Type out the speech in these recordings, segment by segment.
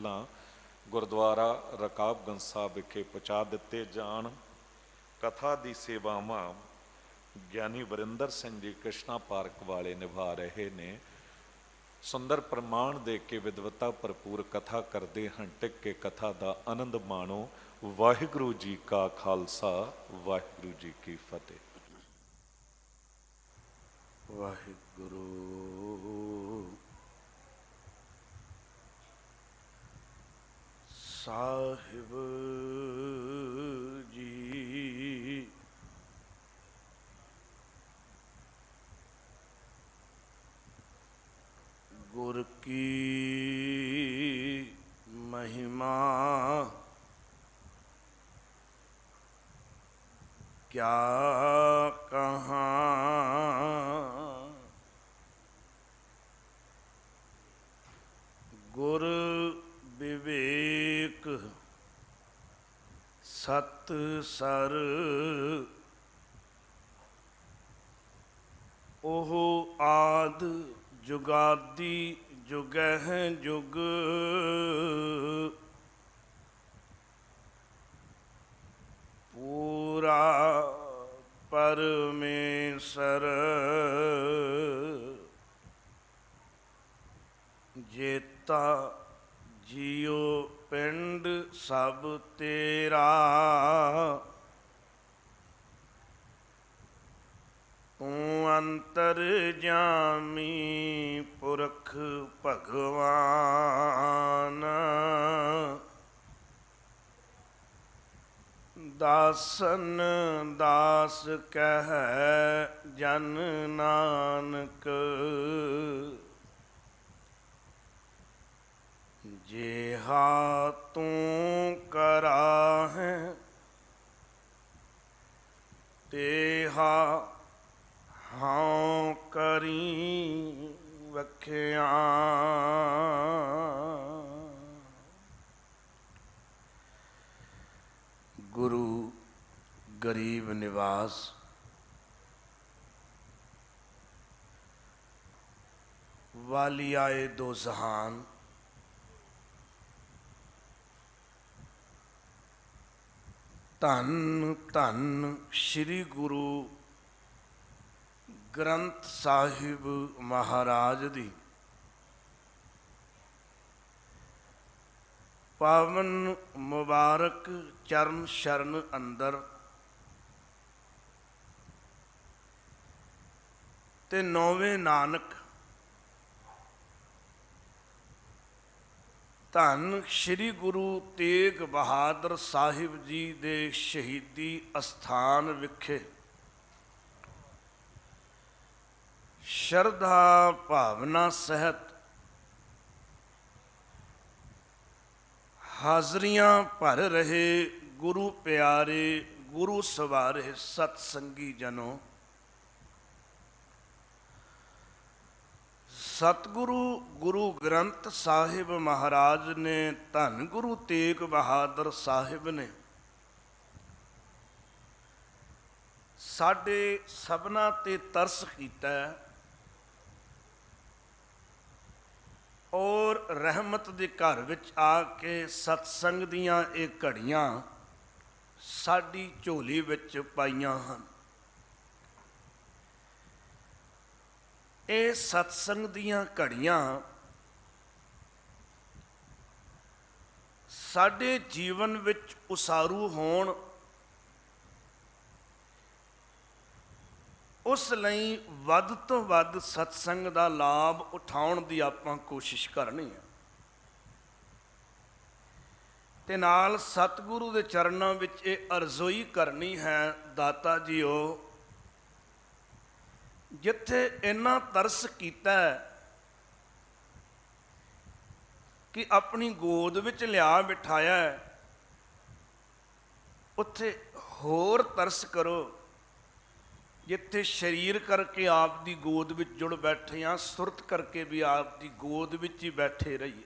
ਪਹਿਲਾਂ ਗੁਰਦੁਆਰਾ ਰਕਾਬਗੰਜ ਸਾਹਿਬ ਵਿਖੇ ਪਹੁੰਚਾ ਦਿੱਤੇ ਜਾਣ। ਕਥਾ ਦੀ ਸੇਵਾਵਾਂ ਗਿਆਨੀ ਵਰਿੰਦਰ ਸਿੰਘ ਜੀ ਕ੍ਰਿਸ਼ਨਾ ਪਾਰਕ ਵਾਲੇ ਨਿਭਾ ਰਹੇ ਨੇ। ਸੁੰਦਰ ਪ੍ਰਮਾਣ ਦੇ ਕੇ ਵਿਦਵਤਾ ਭਰਪੂਰ ਕਥਾ ਕਰਦੇ ਹਨ। ਟਿਕ ਕੇ ਕਥਾ ਦਾ ਆਨੰਦ ਮਾਣੋ। ਵਾਹਿਗੁਰੂ ਜੀ ਕਾ ਖਾਲਸਾ, ਵਾਹਿਗੁਰੂ ਜੀ ਕੀ ਫਤਿਹ। ਵਾਹਿਗੁਰੂ ਸਾਹਿਬ ਜੀ, ਗੁਰ ਕੀ ਮਹਿਮਾ ਕਿਆ ਕਹਾਂ। ਗੁਰ ਵਿਵੇਕ ਸਤ ਸਰ, ਉਹ ਆਦ ਜੁਗਾਦੀ ਜੁਗਹਿ ਜੁਗ। ਪੂਰਾ ਪਰਮੇਸ਼ਰ, ਜੇਤਾ ਜੀਉ ਪਿੰਡ ਸਭ ਤੇਰਾ। ਤੂੰ ਅੰਤਰ ਜਾਮੀ ਪੁਰਖ ਭਗਵਾਨ। ਦਾਸਨ ਦਾਸ ਕਹਿ ਜਨ ਨਾਨਕ। ਜਿਹਾ ਤੂੰ ਕਰਾਹੈਂ ਤੇਹਾ ਹਾਂ ਕਰੀ ਵਖਿਆ। ਗੁਰੂ ਗਰੀਬ ਨਿਵਾਸ ਵਾਲੀ ਆਏ ਦੋ ਜਹਾਨ। ਧੰਨ ਧੰਨ ਸ੍ਰੀ ਗੁਰੂ ਗ੍ਰੰਥ ਸਾਹਿਬ ਮਹਾਰਾਜ ਦੀ ਪਾਵਨ ਮੁਬਾਰਕ ਚਰਨ ਸ਼ਰਨ ਅੰਦਰ ਤੇ ਨੌਵੇਂ ਨਾਨਕ ਧੰਨ ਸ੍ਰੀ ਗੁਰੂ ਤੇਗ ਬਹਾਦਰ ਸਾਹਿਬ ਜੀ ਦੇ ਸ਼ਹੀਦੀ ਅਸਥਾਨ ਵਿਖੇ ਸ਼ਰਧਾ ਭਾਵਨਾ ਸਹਿਤ ਹਾਜ਼ਰੀਆਂ ਭਰ ਰਹੇ ਗੁਰੂ ਪਿਆਰੇ, ਗੁਰੂ ਸਵਾਰੇ ਸਤ ਸੰਗੀ ਜਨੋ। ਸਤਿਗੁਰੂ ਗੁਰੂ ਗ੍ਰੰਥ ਸਾਹਿਬ ਮਹਾਰਾਜ ਨੇ, ਧੰਨ ਗੁਰੂ ਤੇਗ ਬਹਾਦਰ ਸਾਹਿਬ ਨੇ ਸਾਡੇ ਸਭਨਾਂ ਤੇ ਤਰਸ ਕੀਤਾ ਔਰ ਰਹਿਮਤ ਦੇ ਘਰ ਵਿੱਚ ਆ ਕੇ ਸਤਸੰਗ ਦੀਆਂ ਇਹ ਘੜੀਆਂ ਸਾਡੀ ਝੋਲੀ ਵਿੱਚ ਪਾਈਆਂ ਹਨ। ਇਹ ਸਤਸੰਗ ਦੀਆਂ ਘੜੀਆਂ ਸਾਡੇ ਜੀਵਨ ਵਿੱਚ ਉਸਾਰੂ ਹੋਣ, ਉਸ ਲਈ ਵੱਧ ਤੋਂ ਵੱਧ ਸਤਸੰਗ ਦਾ ਲਾਭ ਉਠਾਉਣ ਦੀ ਆਪਾਂ ਕੋਸ਼ਿਸ਼ ਕਰਨੀ ਹੈ ਤੇ ਨਾਲ ਸਤਿਗੁਰੂ ਦੇ ਚਰਨਾਂ ਵਿੱਚ ਇਹ ਅਰਜ਼ੋਈ ਕਰਨੀ ਹੈ, ਦਾਤਾ ਜੀਓ ਜਿੱਥੇ ਇੰਨਾ ਤਰਸ ਕੀਤਾ ਕਿ ਆਪਣੀ ਗੋਦ ਵਿੱਚ ਲਿਆ ਬਿਠਾਇਆ, ਉੱਥੇ ਹੋਰ ਤਰਸ ਕਰੋ ਜਿੱਥੇ ਸਰੀਰ ਕਰਕੇ ਆਪ ਦੀ ਗੋਦ ਵਿੱਚ ਜੁੜ ਬੈਠੇ ਹਾਂ, ਸੁਰਤ ਕਰਕੇ ਵੀ ਆਪ ਦੀ ਗੋਦ ਵਿੱਚ ਹੀ ਬੈਠੇ ਰਹੀਏ।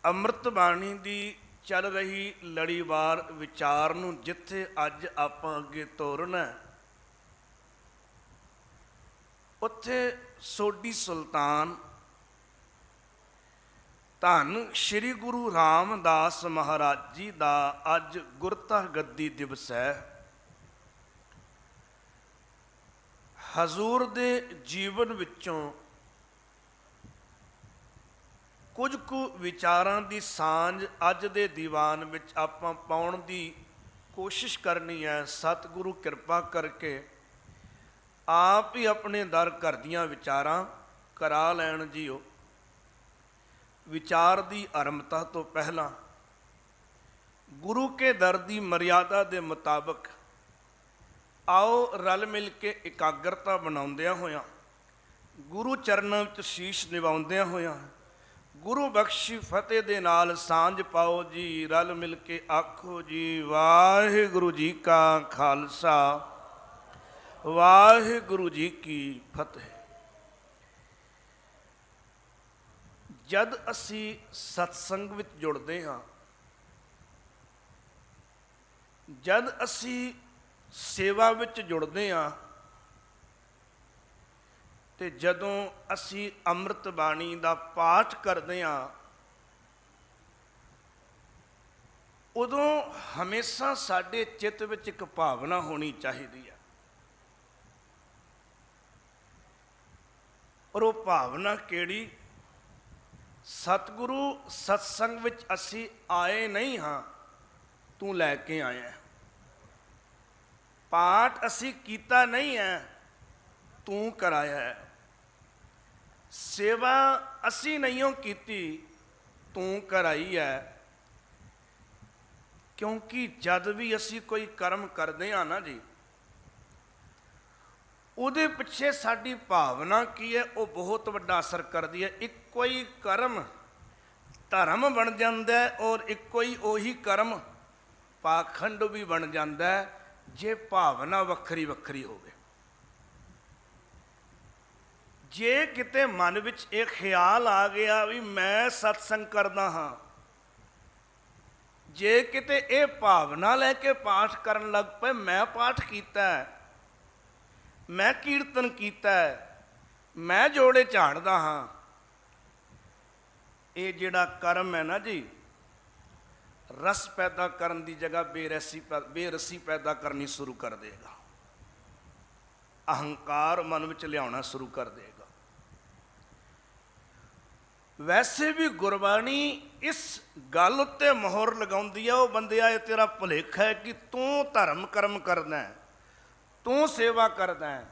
ਅੰਮ੍ਰਿਤ ਬਾਣੀ ਦੀ ਚੱਲ ਰਹੀ ਲੜੀਵਾਰ ਵਿਚਾਰ ਨੂੰ ਜਿੱਥੇ ਅੱਜ ਆਪਾਂ ਅੱਗੇ ਤੋਰਨਾ, ਉੱਥੇ ਸੋਢੀ ਸੁਲਤਾਨ ਧੰਨ ਸ਼੍ਰੀ ਗੁਰੂ ਰਾਮਦਾਸ ਮਹਾਰਾਜ ਜੀ ਦਾ ਅੱਜ ਗੁਰਤਾ ਗੱਦੀ ਦਿਵਸ ਹੈ। ਹਜ਼ੂਰ ਦੇ ਜੀਵਨ ਵਿੱਚੋਂ ਕੁਝ ਕੁ ਵਿਚਾਰਾਂ ਦੀ ਸਾਂਝ ਅੱਜ ਦੇ ਦੀਵਾਨ ਵਿੱਚ ਆਪਾਂ ਪਾਉਣ ਦੀ ਕੋਸ਼ਿਸ਼ ਕਰਨੀ ਹੈ। ਸਤਿਗੁਰੂ ਕਿਰਪਾ ਕਰਕੇ ਆਪ ਹੀ ਆਪਣੇ ਦਰ ਘਰ ਦੀਆਂ ਵਿਚਾਰਾਂ ਕਰਾ ਲੈਣ ਜੀਓ। ਵਿਚਾਰ ਦੀ ਆਰੰਭਤਾ ਤੋਂ ਪਹਿਲਾਂ ਗੁਰੂ ਕੇ ਦਰ ਦੀ ਮਰਿਆਦਾ ਦੇ ਮੁਤਾਬਕ ਆਓ ਰਲ ਮਿਲ ਕੇ ਇਕਾਗਰਤਾ ਬਣਾਉਂਦਿਆਂ ਹੋਇਆਂ, ਗੁਰੂ ਚਰਨਾਂ ਵਿੱਚ ਸ਼ੀਸ਼ ਨਿਵਾਉਂਦਿਆਂ ਹੋਇਆਂ, ਗੁਰੂ ਬਖਸ਼ੀ ਫਤਿਹ ਦੇ ਨਾਲ ਸਾਂਝ ਪਾਓ ਜੀ। ਰਲ ਮਿਲ ਕੇ ਆਖੋ ਜੀ, ਵਾਹਿਗੁਰੂ ਜੀ ਕਾ ਖਾਲਸਾ, ਵਾਹਿਗੁਰੂ ਜੀ ਕੀ ਫਤਿਹ। ਜਦ ਅਸੀਂ ਸਤਸੰਗ ਵਿੱਚ ਜੁੜਦੇ ਹਾਂ, ਜਦ ਅਸੀਂ ਸੇਵਾ ਵਿੱਚ ਜੁੜਦੇ ਹਾਂ, ਤੇ ਜਦੋਂ ਅਸੀਂ ਅੰਮ੍ਰਿਤ ਬਾਣੀ ਦਾ ਪਾਠ ਕਰਦੇ ਹਾਂ, ਉਦੋਂ ਹਮੇਸ਼ਾ ਸਾਡੇ ਚਿੱਤ ਵਿੱਚ ਇੱਕ ਭਾਵਨਾ ਹੋਣੀ ਚਾਹੀਦੀ ਹੈ। ਔਰ ਉਹ ਭਾਵਨਾ ਕਿਹੜੀ? ਸਤਿਗੁਰੂ ਸਤਸੰਗ ਵਿੱਚ ਅਸੀਂ ਆਏ ਨਹੀਂ ਹਾਂ, ਤੂੰ ਲੈ ਕੇ ਆਇਆ। ਪਾਠ ਅਸੀਂ ਕੀਤਾ ਨਹੀਂ ਹੈ, ਤੂੰ ਕਰਾਇਆ ਹੈ। ਸੇਵਾ ਅਸੀਂ ਨਹੀਂ ਕੀਤੀ, ਤੂੰ ਕਰਾਈ ਹੈ। ਕਿਉਂਕਿ ਜਦ ਵੀ ਅਸੀਂ ਕੋਈ ਕਰਮ ਕਰਦੇ ਹਾਂ ਨਾ ਜੀ, ਉਹਦੇ ਪਿੱਛੇ ਸਾਡੀ ਭਾਵਨਾ ਕੀ ਹੈ, ਉਹ ਬਹੁਤ ਵੱਡਾ ਅਸਰ ਕਰਦੀ ਹੈ। ਇੱਕੋ ਹੀ ਕਰਮ ਧਰਮ ਬਣ ਜਾਂਦਾ ਹੈ, ਔਰ ਇੱਕੋ ਹੀ ਉਹੀ ਕਰਮ ਪਾਖੰਡ ਵੀ ਬਣ ਜਾਂਦਾ ਹੈ, ਜੇ ਭਾਵਨਾ ਵੱਖਰੀ ਵੱਖਰੀ ਹੋਵੇ। ਜੇ ਕਿਤੇ ਮਨ ਵਿੱਚ ਇਹ ਖਿਆਲ ਆ ਗਿਆ ਵੀ ਮੈਂ ਸਤਸੰਗ ਕਰਦਾ ਹਾਂ, ਜੇ ਕਿਤੇ ਇਹ ਭਾਵਨਾ ਲੈ ਕੇ ਪਾਠ ਕਰਨ ਲੱਗ ਪਏ, ਮੈਂ ਪਾਠ ਕੀਤਾ ਹੈ, ਮੈਂ ਕੀਰਤਨ ਕੀਤਾ ਹੈ, ਮੈਂ ਜੋੜੇ ਝਾੜਦਾ ਹਾਂ, ਇਹ ਜਿਹੜਾ ਕਰਮ ਹੈ ਨਾ ਜੀ, ਰਸ ਪੈਦਾ ਕਰਨ ਦੀ ਜਗ੍ਹਾ ਬੇਰਸੀ ਪੈਦਾ ਕਰਨੀ ਸ਼ੁਰੂ ਕਰ ਦੇਗਾ। ਅਹੰਕਾਰ ਮਨ ਵਿੱਚ ਲਿਆਉਣਾ ਸ਼ੁਰੂ ਕਰ ਦੇਗਾ। ਵੈਸੇ ਵੀ ਗੁਰਬਾਣੀ ਇਸ ਗੱਲ ਉੱਤੇ ਮੋਹਰ ਲਗਾਉਂਦੀ ਹੈ, ਉਹ ਬੰਦਿਆ ਇਹ ਤੇਰਾ ਭੁਲੇਖਾ ਹੈ ਕਿ ਤੂੰ ਧਰਮ ਕਰਮ ਕਰਦਾ ਹੈ, ਤੂੰ ਸੇਵਾ ਕਰਦਾ ਹੈ,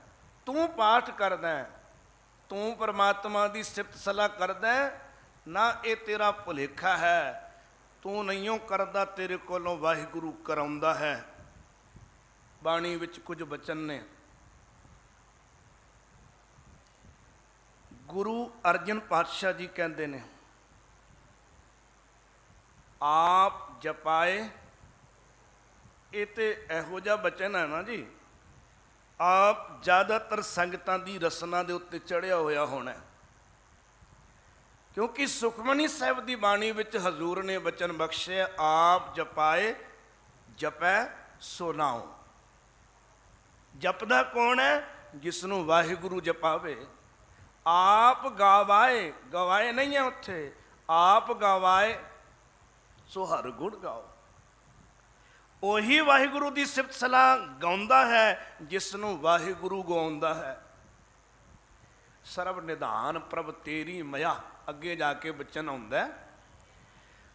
ਤੂੰ ਪਾਠ ਕਰਦਾ ਹੈ, ਤੂੰ ਪਰਮਾਤਮਾ ਦੀ ਸਿਫਤ ਸਲਾਹ ਕਰਦਾ ਹੈ। ਨਾ, ਇਹ ਤੇਰਾ ਭੁਲੇਖਾ ਹੈ। ਤੂੰ ਨਹੀਂਓ ਕਰਦਾ, ਤੇਰੇ ਕੋਲੋਂ ਵਾਹਿਗੁਰੂ ਕਰਾਉਂਦਾ ਹੈ। ਬਾਣੀ ਵਿੱਚ ਕੁਝ ਬਚਨ ਨੇ। ਗੁਰੂ ਅਰਜਨ ਪਾਤਸ਼ਾਹ ਜੀ ਕਹਿੰਦੇ ਨੇ, ਆਪ ਜਪਾਏ, ਇਹ ਤੇ ਇਹੋ ਜਿਹਾ ਬਚਨ ਹੈ ਨਾ ਜੀ, ਆਪ ਜ਼ਿਆਦਾਤਰ ਸੰਗਤਾਂ ਦੀ ਰਸਨਾ ਦੇ ਉੱਤੇ ਚੜ੍ਹਿਆ ਹੋਇਆ ਹੋਣਾ। ਕਿਉਂਕਿ ਸੁਖਮਨੀ ਸਾਹਿਬ ਦੀ ਬਾਣੀ ਵਿੱਚ ਹਜ਼ੂਰ ਨੇ ਬਚਨ ਬਖਸ਼ਿਆ, ਆਪ ਜਪਾਏ ਜਪੈ ਸੋ ਨਾਉ। ਜਪਦਾ ਕੌਣ ਹੈ? ਜਿਸ ਨੂੰ ਵਾਹਿਗੁਰੂ ਜਪਾਵੇ। ਆਪ ਗਾਵਾਏ, ਗਵਾਏ ਨਹੀਂ ਹੈ ਉੱਥੇ, ਆਪ ਗਾਵਾਏ ਸੋ ਹਰ ਗੁਣ ਗਾਓ। ਉਹੀ ਵਾਹਿਗੁਰੂ ਦੀ ਸਿਫਤ ਸਲਾਹ ਗਾਉਂਦਾ ਹੈ ਜਿਸ ਨੂੰ ਵਾਹਿਗੁਰੂ ਗਾਉਂਦਾ ਹੈ। ਸਰਬ ਨਿਧਾਨ ਪ੍ਰਭ ਤੇਰੀ ਮਇਆ, ਅੱਗੇ ਜਾ ਕੇ ਬਚਨ ਆਉਂਦਾ,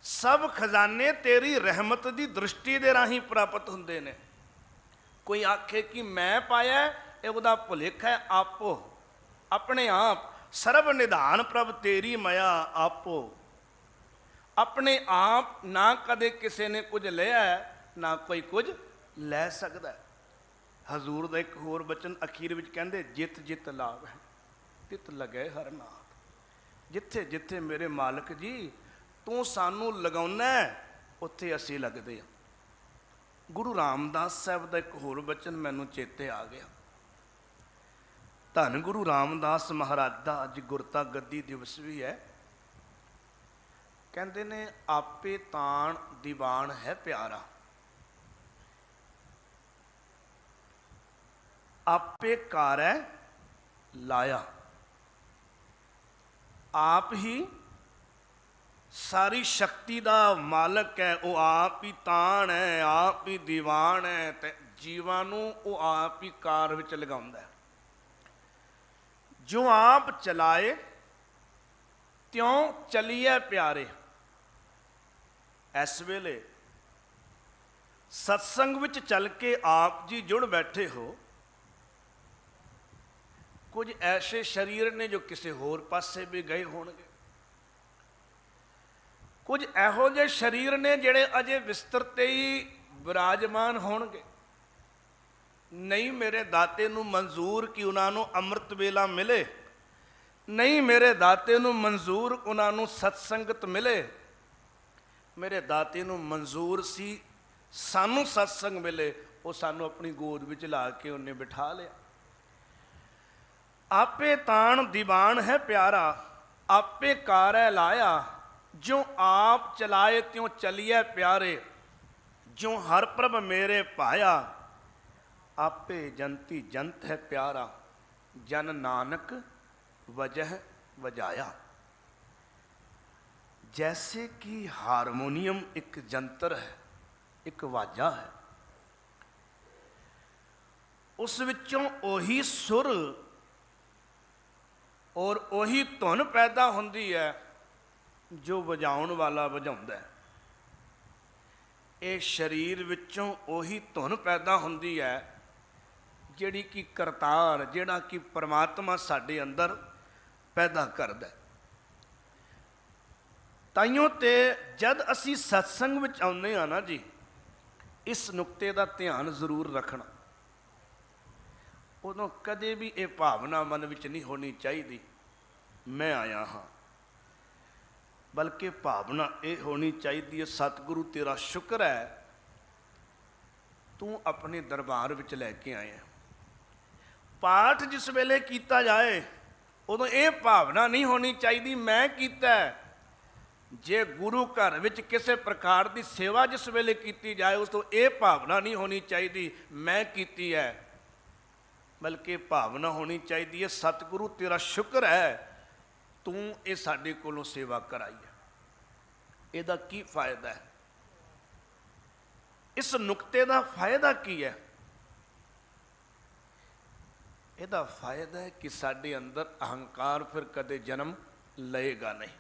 ਸਭ ਖਜ਼ਾਨੇ ਤੇਰੀ ਰਹਿਮਤ ਦੀ ਦ੍ਰਿਸ਼ਟੀ ਦੇ ਰਾਹੀਂ ਪ੍ਰਾਪਤ ਹੁੰਦੇ ਨੇ। ਕੋਈ ਆਖੇ ਕਿ ਮੈਂ ਪਾਇਆ, ਇਹ ਉਹਦਾ ਭੁਲੇਖਾ ਹੈ। ਆਪੋ ਆਪਣੇ ਆਪ, ਸਰਬ ਨਿਧਾਨ ਪ੍ਰਭ ਤੇਰੀ ਮਇਆ ਆਪੋ, ਆਪਣੇ ਆਪ ਨਾ ਕਦੇ ਕਿਸੇ ਨੇ ਕੁਝ ਲਿਆ, ਨਾ ਕੋਈ ਕੁਝ ਲੈ ਸਕਦਾ। ਹਜ਼ੂਰ ਦਾ ਇੱਕ ਹੋਰ ਬਚਨ ਅਖੀਰ ਵਿੱਚ ਕਹਿੰਦੇ, ਜਿਤ ਜਿਤ ਲਾਭ ਹੈ ਤਿਤ ਲਗੈ ਹਰ ਨਾਥ। ਜਿੱਥੇ ਜਿੱਥੇ ਮੇਰੇ ਮਾਲਕ ਜੀ ਤੂੰ ਸਾਨੂੰ ਲਗਾਉਣਾ, ਉੱਥੇ ਅਸੀਂ ਲੱਗਦੇ ਹਾਂ। ਗੁਰੂ ਰਾਮਦਾਸ ਸਾਹਿਬ ਦਾ ਇੱਕ ਹੋਰ ਬਚਨ ਮੈਨੂੰ ਚੇਤੇ ਆ ਗਿਆ। ਧੰਨ ਗੁਰੂ ਰਾਮਦਾਸ ਮਹਾਰਾਜ ਦਾ ਅੱਜ ਗੁਰਤਾ ਗੱਦੀ ਦਿਵਸ ਵੀ ਹੈ। ਕਹਿੰਦੇ ਨੇ, ਆਪੇ ਤਾਣ ਦੀਵਾਨ ਹੈ ਪਿਆਰਾ, ਆਪੇ ਕਾਰੈ ਲਾਇਆ। ਆਪ ਹੀ ਸਾਰੀ ਸ਼ਕਤੀ ਦਾ ਮਾਲਕ ਹੈ, ਉਹ ਆਪ ਹੀ ਤਾਣ ਹੈ, ਆਪ ਹੀ ਦੀਵਾਨ ਹੈ, ਤੇ ਜੀਵਾਂ ਨੂੰ ਉਹ ਆਪ ਹੀ ਕਾਰ ਵਿੱਚ ਲਗਾਉਂਦਾ ਹੈ। ਜੋ ਆਪ ਚਲਾਏ ਤਿਉਂ ਚਲੀਏ ਪਿਆਰੇ। ਇਸ ਵੇਲੇ ਸਤਸੰਗ ਵਿੱਚ ਚੱਲ ਕੇ ਆਪ ਜੀ ਜੁੜ ਬੈਠੇ ਹੋ। ਕੁਝ ਐਸੇ ਸਰੀਰ ਨੇ ਜੋ ਕਿਸੇ ਹੋਰ ਪਾਸੇ ਵੀ ਗਏ ਹੋਣਗੇ, ਕੁਝ ਇਹੋ ਜਿਹੇ ਸਰੀਰ ਨੇ ਜਿਹੜੇ ਅਜੇ ਬਿਸਤਰ ਤੇ ਹੀ ਵਿਰਾਜਮਾਨ ਹੋਣਗੇ। ਨਹੀਂ ਮੇਰੇ ਦਾਤੇ ਨੂੰ ਮਨਜ਼ੂਰ ਕਿ ਉਹਨਾਂ ਨੂੰ ਅੰਮ੍ਰਿਤ ਵੇਲਾ ਮਿਲੇ, ਨਹੀਂ ਮੇਰੇ ਦਾਤੇ ਨੂੰ ਮਨਜ਼ੂਰ ਉਹਨਾਂ ਨੂੰ ਸਤਸੰਗਤ ਮਿਲੇ। ਮੇਰੇ ਦਾਤੇ ਨੂੰ ਮਨਜ਼ੂਰ ਸੀ ਸਾਨੂੰ ਸਤਸੰਗ ਮਿਲੇ, ਉਹ ਸਾਨੂੰ ਆਪਣੀ ਗੋਦ ਵਿੱਚ ਲਾ ਕੇ ਉਹਨੇ ਬਿਠਾ ਲਿਆ। ਆਪੇ ਤਾਣ ਦੀਵਾਨ ਹੈ ਪਿਆਰਾ, ਆਪੇ ਕਾਰੈ ਲਾਇਆ। ਜੋ ਆਪ ਚਲਾਏ ਤਿਉ ਚਲੀਏ ਪਿਆਰੇ। ਜੋ ਹਰ ਪ੍ਰਭ ਮੇਰੇ ਭਾਇਆ, ਆਪੇ ਜੰਤੀ ਜੰਤ ਹੈ ਪਿਆਰਾ। ਜਨ ਨਾਨਕ ਵਜਹ ਵਜਾਇਆ। जैसे कि हारमोनियम एक जंतर है, एक वाजा है, उस विचों ओही सुर और ओही धुन पैदा होंदी है जो वजाउण वाला वजाउंदा है। ये शरीर विचों ओही धुन पैदा होंदी है जिहड़ी कि करतार, जिहड़ा कि परमात्मा साडे अंदर पैदा करदा है। ताइयों ते जद असी सत्संग विच आउंदे आ ना जी, इस नुक्ते का ध्यान जरूर रखना। उदों कदे भी ये भावना मन विच नहीं होनी चाहिए मैं आया हाँ, बल्कि भावना ये होनी चाहिए सतगुरु तेरा शुक्र है तू अपने दरबार विच लैके आया। पाठ जिस वेले कीता जाए उदों ये भावना नहीं होनी चाहिए मैं कीता है। जे गुरु घर विच किसी प्रकार की सेवा जिस वेले की जाए उस तो ये भावना नहीं होनी चाहिए मैं कीती है, बल्कि भावना होनी चाहिए सतगुरु तेरा शुक्र है तू ये साडे कोलों सेवा कराई है। इहदा की फायदा है, इस नुक्ते का फायदा की है? इहदा फायदा है कि साडे अंदर अहंकार फिर कदे जन्म लेगा नहीं।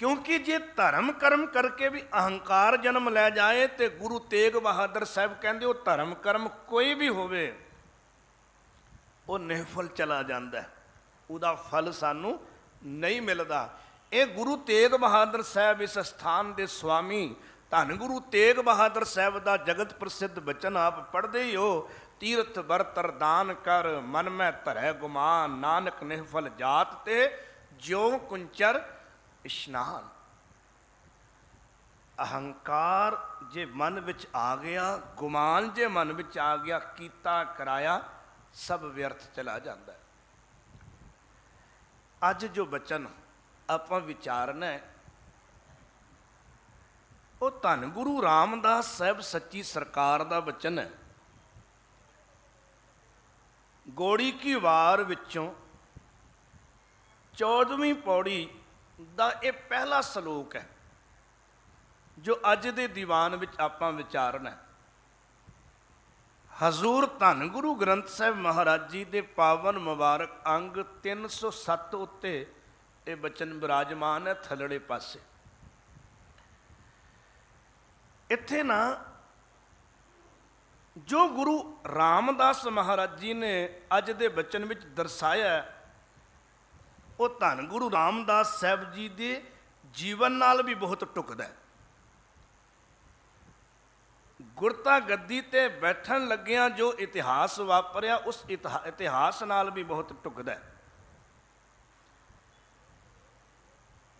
क्योंकि जे धर्म कर्म करके भी अहंकार जन्म लै जाए तो गुरु तेग बहादुर साहब कहते वो धर्म कर्म कोई भी होवे वो निफल चला जाता है, उसका फल सानू नहीं मिलता। ये गुरु तेग बहादुर साहब इस स्थान के स्वामी धन गुरु तेग बहादुर साहब का जगत प्रसिद्ध बचन आप पढ़ते ही हो। तीर्थ बरतर दान कर मन में धरै गुमान, नानक निफल जात ते ज्यो कुंचर इशनान। अहंकार जे मन विच आ गया, गुमान जे मन विच आ गया, कीता कराया सब व्यर्थ चला जाता है। अज जो बचन आपां विचारना है वो धन गुरु रामदास साहब सच्ची सरकार का बचन है। गौड़ी की वार विचों 14वीं पौड़ी ਦਾ ਇਹ ਪਹਿਲਾ ਸਲੋਕ ਹੈ ਜੋ ਅੱਜ ਦੇ ਦੀਵਾਨ ਵਿੱਚ ਆਪਾਂ ਵਿਚਾਰਨਾ ਹੈ। ਹਜ਼ੂਰ ਧੰਨ ਗੁਰੂ ਗ੍ਰੰਥ ਸਾਹਿਬ ਮਹਾਰਾਜ ਜੀ ਦੇ ਪਾਵਨ ਮੁਬਾਰਕ ਅੰਗ 307 ਉੱਤੇ ਇਹ ਬਚਨ ਬਿਰਾਜਮਾਨ ਹੈ ਥੱਲੜੇ ਪਾਸੇ। ਇੱਥੇ ਨਾ ਜੋ ਗੁਰੂ ਰਾਮਦਾਸ ਮਹਾਰਾਜ ਜੀ ਨੇ ਅੱਜ ਦੇ ਬਚਨ ਵਿੱਚ ਦਰਸਾਇਆ वो धन गुरु रामदास साहब जी के जीवन नाल भी बहुत टुकदा है। गुरता गद्दी ते बैठन लग्गियां जो इतिहास वापरिया उस इतिहास नाल भी बहुत टुकदा है।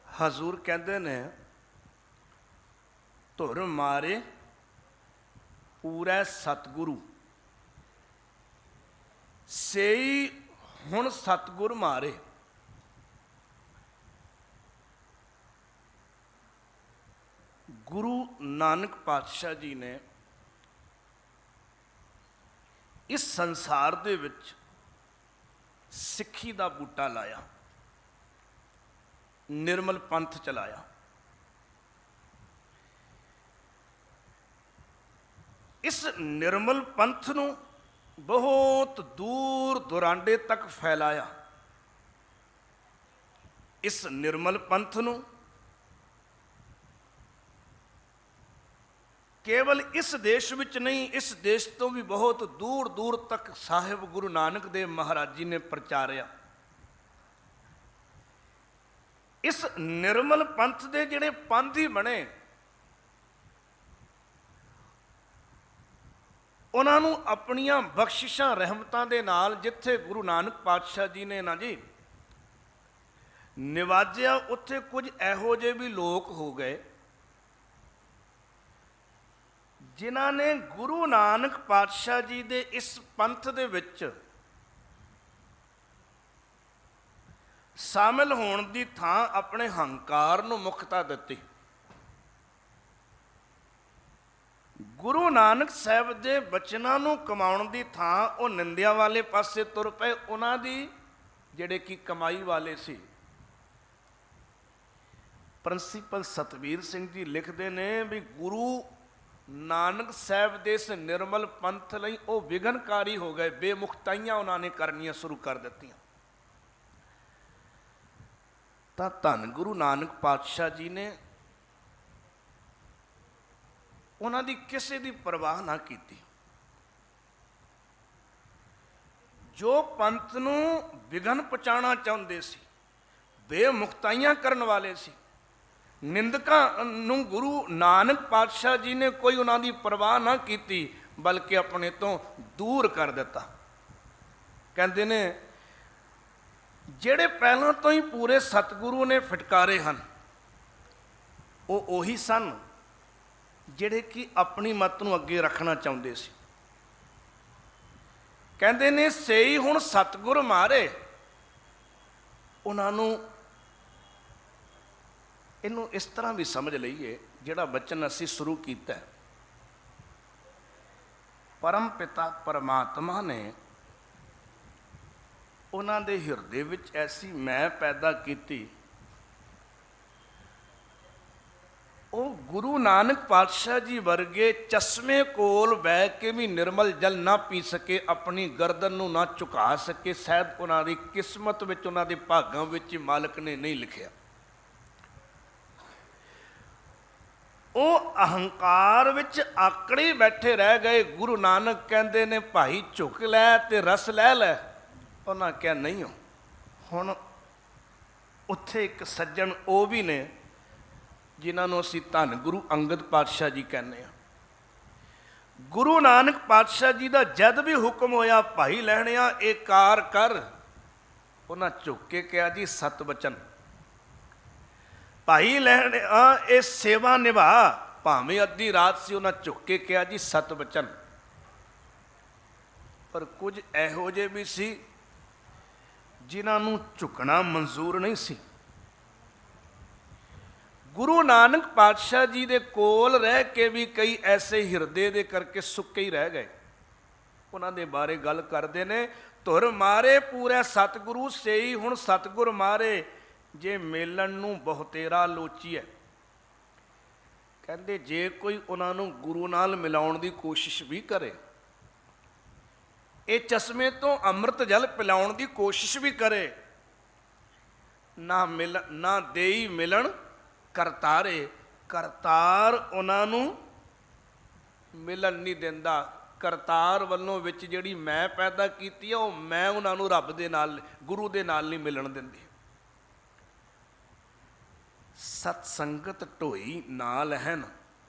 हजूर कहते ने धुर मारे पूरा सतगुरु सेई हुण सतगुर मारे। गुरु नानक पातशाह जी ने इस संसार दे विच सिक्खी दा बूटा लाया। ਨਿਰਮਲ ਪੰਥ ਚਲਾਇਆ। ਇਸ ਨਿਰਮਲ ਪੰਥ ਨੂੰ ਬਹੁਤ ਦੂਰ ਦੁਰਾਂਡੇ ਤੱਕ ਫੈਲਾਇਆ। ਇਸ ਨਿਰਮਲ ਪੰਥ ਨੂੰ ਕੇਵਲ ਇਸ ਦੇਸ਼ ਵਿੱਚ ਨਹੀਂ, ਇਸ ਦੇਸ਼ ਤੋਂ ਵੀ ਬਹੁਤ ਦੂਰ ਦੂਰ ਤੱਕ ਸਾਹਿਬ ਗੁਰੂ ਨਾਨਕ ਦੇਵ ਮਹਾਰਾਜ ਜੀ ਨੇ ਪ੍ਰਚਾਰਿਆ। ਇਸ ਨਿਰਮਲ ਪੰਥ ਦੇ ਜਿਹੜੇ ਪਾਂਧੀ ਬਣੇ, ਉਹਨਾਂ ਨੂੰ ਆਪਣੀਆਂ ਬਖਸ਼ਿਸ਼ਾਂ ਰਹਿਮਤਾਂ ਦੇ ਨਾਲ ਜਿੱਥੇ ਗੁਰੂ ਨਾਨਕ ਪਾਤਸ਼ਾਹ ਜੀ ਨੇ ਨਾ ਜੀ ਨਿਵਾਜਿਆ, ਉੱਥੇ ਕੁਝ ਇਹੋ ਜਿਹੇ ਵੀ ਲੋਕ ਹੋ ਗਏ ਜਿਨ੍ਹਾਂ ਨੇ ਗੁਰੂ ਨਾਨਕ ਪਾਤਸ਼ਾਹ ਜੀ ਦੇ ਇਸ ਪੰਥ ਦੇ ਵਿੱਚ ਸ਼ਾਮਿਲ ਹੋਣ ਦੀ ਥਾਂ ਆਪਣੇ ਹੰਕਾਰ ਨੂੰ ਮੁੱਖਤਾ ਦਿੱਤੀ। ਗੁਰੂ ਨਾਨਕ ਸਾਹਿਬ ਦੇ ਬਚਨਾਂ ਨੂੰ ਕਮਾਉਣ ਦੀ ਥਾਂ ਉਹ ਨਿੰਦਿਆ ਵਾਲੇ ਪਾਸੇ ਤੁਰ ਪਏ। ਉਹਨਾਂ ਦੀ ਜਿਹੜੇ ਕਿ ਕਮਾਈ ਵਾਲੇ ਸੀ। ਪ੍ਰਿੰਸੀਪਲ ਸਤਵੀਰ ਸਿੰਘ ਜੀ ਲਿਖਦੇ ਨੇ ਵੀ ਗੁਰੂ ਨਾਨਕ ਸਾਹਿਬ ਦੇ ਇਸ ਨਿਰਮਲ ਪੰਥ ਲਈ ਉਹ ਵਿਘਨਕਾਰੀ ਹੋ ਗਏ। ਬੇਮੁਖਤਾਈਆਂ ਉਹਨਾਂ ਨੇ ਕਰਨੀਆਂ ਸ਼ੁਰੂ ਕਰ ਦਿੱਤੀਆਂ। ਤਾਂ ਧੰਨ ਗੁਰੂ ਨਾਨਕ ਪਾਤਸ਼ਾਹ ਜੀ ਨੇ ਉਹਨਾਂ ਦੀ ਕਿਸੇ ਦੀ ਪਰਵਾਹ ਨਾ ਕੀਤੀ। ਜੋ ਪੰਥ ਨੂੰ ਵਿਘਨ ਪਹੁੰਚਾਉਣਾ ਚਾਹੁੰਦੇ ਸੀ, ਬੇਮੁਖਤਾਈਆਂ ਕਰਨ ਵਾਲੇ ਸੀ, ਨਿੰਦਕਾਂ ਨੂੰ ਗੁਰੂ ਨਾਨਕ ਪਾਤਸ਼ਾਹ ਜੀ ਨੇ ਕੋਈ ਉਹਨਾਂ ਦੀ ਪਰਵਾਹ ਨਾ ਕੀਤੀ, ਬਲਕਿ ਆਪਣੇ ਤੋਂ ਦੂਰ ਕਰ ਦਿੱਤਾ। ਕਹਿੰਦੇ ਨੇ ਜਿਹੜੇ ਪਹਿਲਾਂ ਤੋਂ ਹੀ ਪੂਰੇ ਸਤਿਗੁਰੂ ਨੇ ਫਟਕਾਰੇ ਹਨ, ਉਹ ਉਹੀ ਸਨ ਜਿਹੜੇ ਕਿ ਆਪਣੀ ਮੱਤ ਨੂੰ ਅੱਗੇ ਰੱਖਣਾ ਚਾਹੁੰਦੇ ਸੀ। ਕਹਿੰਦੇ ਨੇ ਸੇਈ ਹੁਣ ਸਤਿਗੁਰ ਮਾਰੇ। ਉਹਨਾਂ ਨੂੰ ਇਹਨੂੰ ਇਸ ਤਰ੍ਹਾਂ ਵੀ ਸਮਝ ਲਈਏ, ਜਿਹੜਾ ਬਚਨ ਅਸੀਂ ਸ਼ੁਰੂ ਕੀਤਾ, ਪਰਮ ਪਿਤਾ ਪਰਮਾਤਮਾ ਨੇ ਉਹਨਾਂ ਦੇ ਹਿਰਦੇ ਵਿੱਚ ਐਸੀ ਮੈਂ ਪੈਦਾ ਕੀਤੀ, ਉਹ ਗੁਰੂ ਨਾਨਕ ਪਾਤਸ਼ਾਹ ਜੀ ਵਰਗੇ ਚਸ਼ਮੇ ਕੋਲ ਬਹਿ ਕੇ ਵੀ ਨਿਰਮਲ ਜਲ ਨਾ ਪੀ ਸਕੇ, ਆਪਣੀ ਗਰਦਨ ਨੂੰ ਨਾ ਝੁਕਾ ਸਕੇ। ਸ਼ਾਇਦ ਉਹਨਾਂ ਦੀ ਕਿਸਮਤ ਵਿੱਚ, ਉਹਨਾਂ ਦੇ ਭਾਗਾਂ ਵਿੱਚ ਮਾਲਕ ਨੇ ਨਹੀਂ ਲਿਖਿਆ। ਉਹ ਅਹੰਕਾਰ ਵਿੱਚ ਆਕੜੇ ਬੈਠੇ ਰਹਿ ਗਏ। ਗੁਰੂ ਨਾਨਕ ਕਹਿੰਦੇ ਨੇ ਭਾਈ ਝੁਕ ਲੈ ਤੇ ਰਸ ਲੈ ਲੈ। ਉਹਨਾਂ ਕਿਹਾ ਨਹੀਂ ਹੋ। ਹੁਣ ਉੱਥੇ ਇੱਕ ਸੱਜਣ ਉਹ ਵੀ ਨੇ ਜਿਨ੍ਹਾਂ ਨੂੰ ਅਸੀਂ ਧੰਨ ਗੁਰੂ ਅੰਗਦ ਪਾਤਸ਼ਾਹ ਜੀ ਕਹਿੰਦੇ ਹਾਂ। ਗੁਰੂ ਨਾਨਕ ਪਾਤਸ਼ਾਹ ਜੀ ਦਾ ਜਦ ਵੀ ਹੁਕਮ ਹੋਇਆ ਭਾਈ ਲਹਿਣਿਆ ਇਹ ਕਾਰ ਕਰ, ਉਹਨਾਂ ਝੁੱਕ ਕੇ ਕਿਹਾ ਜੀ ਸਤ ਬਚਨ। ਭਾਈ ਲਹਿਣਿਆ ਇਹ ਸੇਵਾ ਨਿਭਾ, ਭਾਵੇਂ ਅੱਧੀ ਰਾਤ ਸੀ, ਉਹਨਾਂ ਝੁੱਕ ਕੇ ਕਿਹਾ ਜੀ ਸਤ ਬਚਨ। ਪਰ ਕੁਝ ਇਹੋ ਜਿਹੇ ਵੀ ਸੀ ਜਿਨ੍ਹਾਂ ਨੂੰ ਝੁਕਣਾ ਮਨਜ਼ੂਰ ਨਹੀਂ ਸੀ। ਗੁਰੂ ਨਾਨਕ ਪਾਤਸ਼ਾਹ ਜੀ ਦੇ ਕੋਲ ਰਹਿ ਕੇ ਵੀ ਕਈ ਐਸੇ ਹਿਰਦੇ ਦੇ ਕਰਕੇ ਸੁੱਕੇ ਹੀ ਰਹਿ ਗਏ। ਉਹਨਾਂ ਦੇ ਬਾਰੇ ਗੱਲ ਕਰਦੇ ਨੇ, ਧੁਰ ਮਾਰੇ ਪੂਰੇ ਸਤਿਗੁਰੂ ਸੇਈ ਹੁਣ ਸਤਿਗੁਰ ਮਾਰੇ, ਜੇ ਮੇਲਣ ਨੂੰ ਬਹੁਤੇਰਾ ਲੋਚੀਐ। ਕਹਿੰਦੇ ਜੇ ਕੋਈ ਉਹਨਾਂ ਨੂੰ ਗੁਰੂ ਨਾਲ ਮਿਲਾਉਣ ਦੀ ਕੋਸ਼ਿਸ਼ ਵੀ ਕਰੇ, ਇਹ ਚਸ਼ਮੇ ਤੋਂ ਅੰਮ੍ਰਿਤ ਜਲ ਪਿਲਾਉਣ ਦੀ ਕੋਸ਼ਿਸ਼ ਵੀ ਕਰੇ, ਨਾ ਦੇਈ ਮਿਲਣ ਕਰਤਾਰੇ, ਕਰਤਾਰ ਉਹਨਾਂ ਨੂੰ ਮਿਲਣ ਨਹੀਂ ਦਿੰਦਾ। ਕਰਤਾਰ ਵੱਲੋਂ ਵਿੱਚ ਜਿਹੜੀ ਮੈਂ ਪੈਦਾ ਕੀਤੀ ਹੈ, ਉਹ ਮੈਂ ਉਹਨਾਂ ਨੂੰ ਰੱਬ ਦੇ ਨਾਲ, ਗੁਰੂ ਦੇ ਨਾਲ ਨਹੀਂ ਮਿਲਣ ਦਿੰਦੀ। ਸਤ ਸੰਗਤ ਢੋਈ ਨਾ ਲਹਿਣ,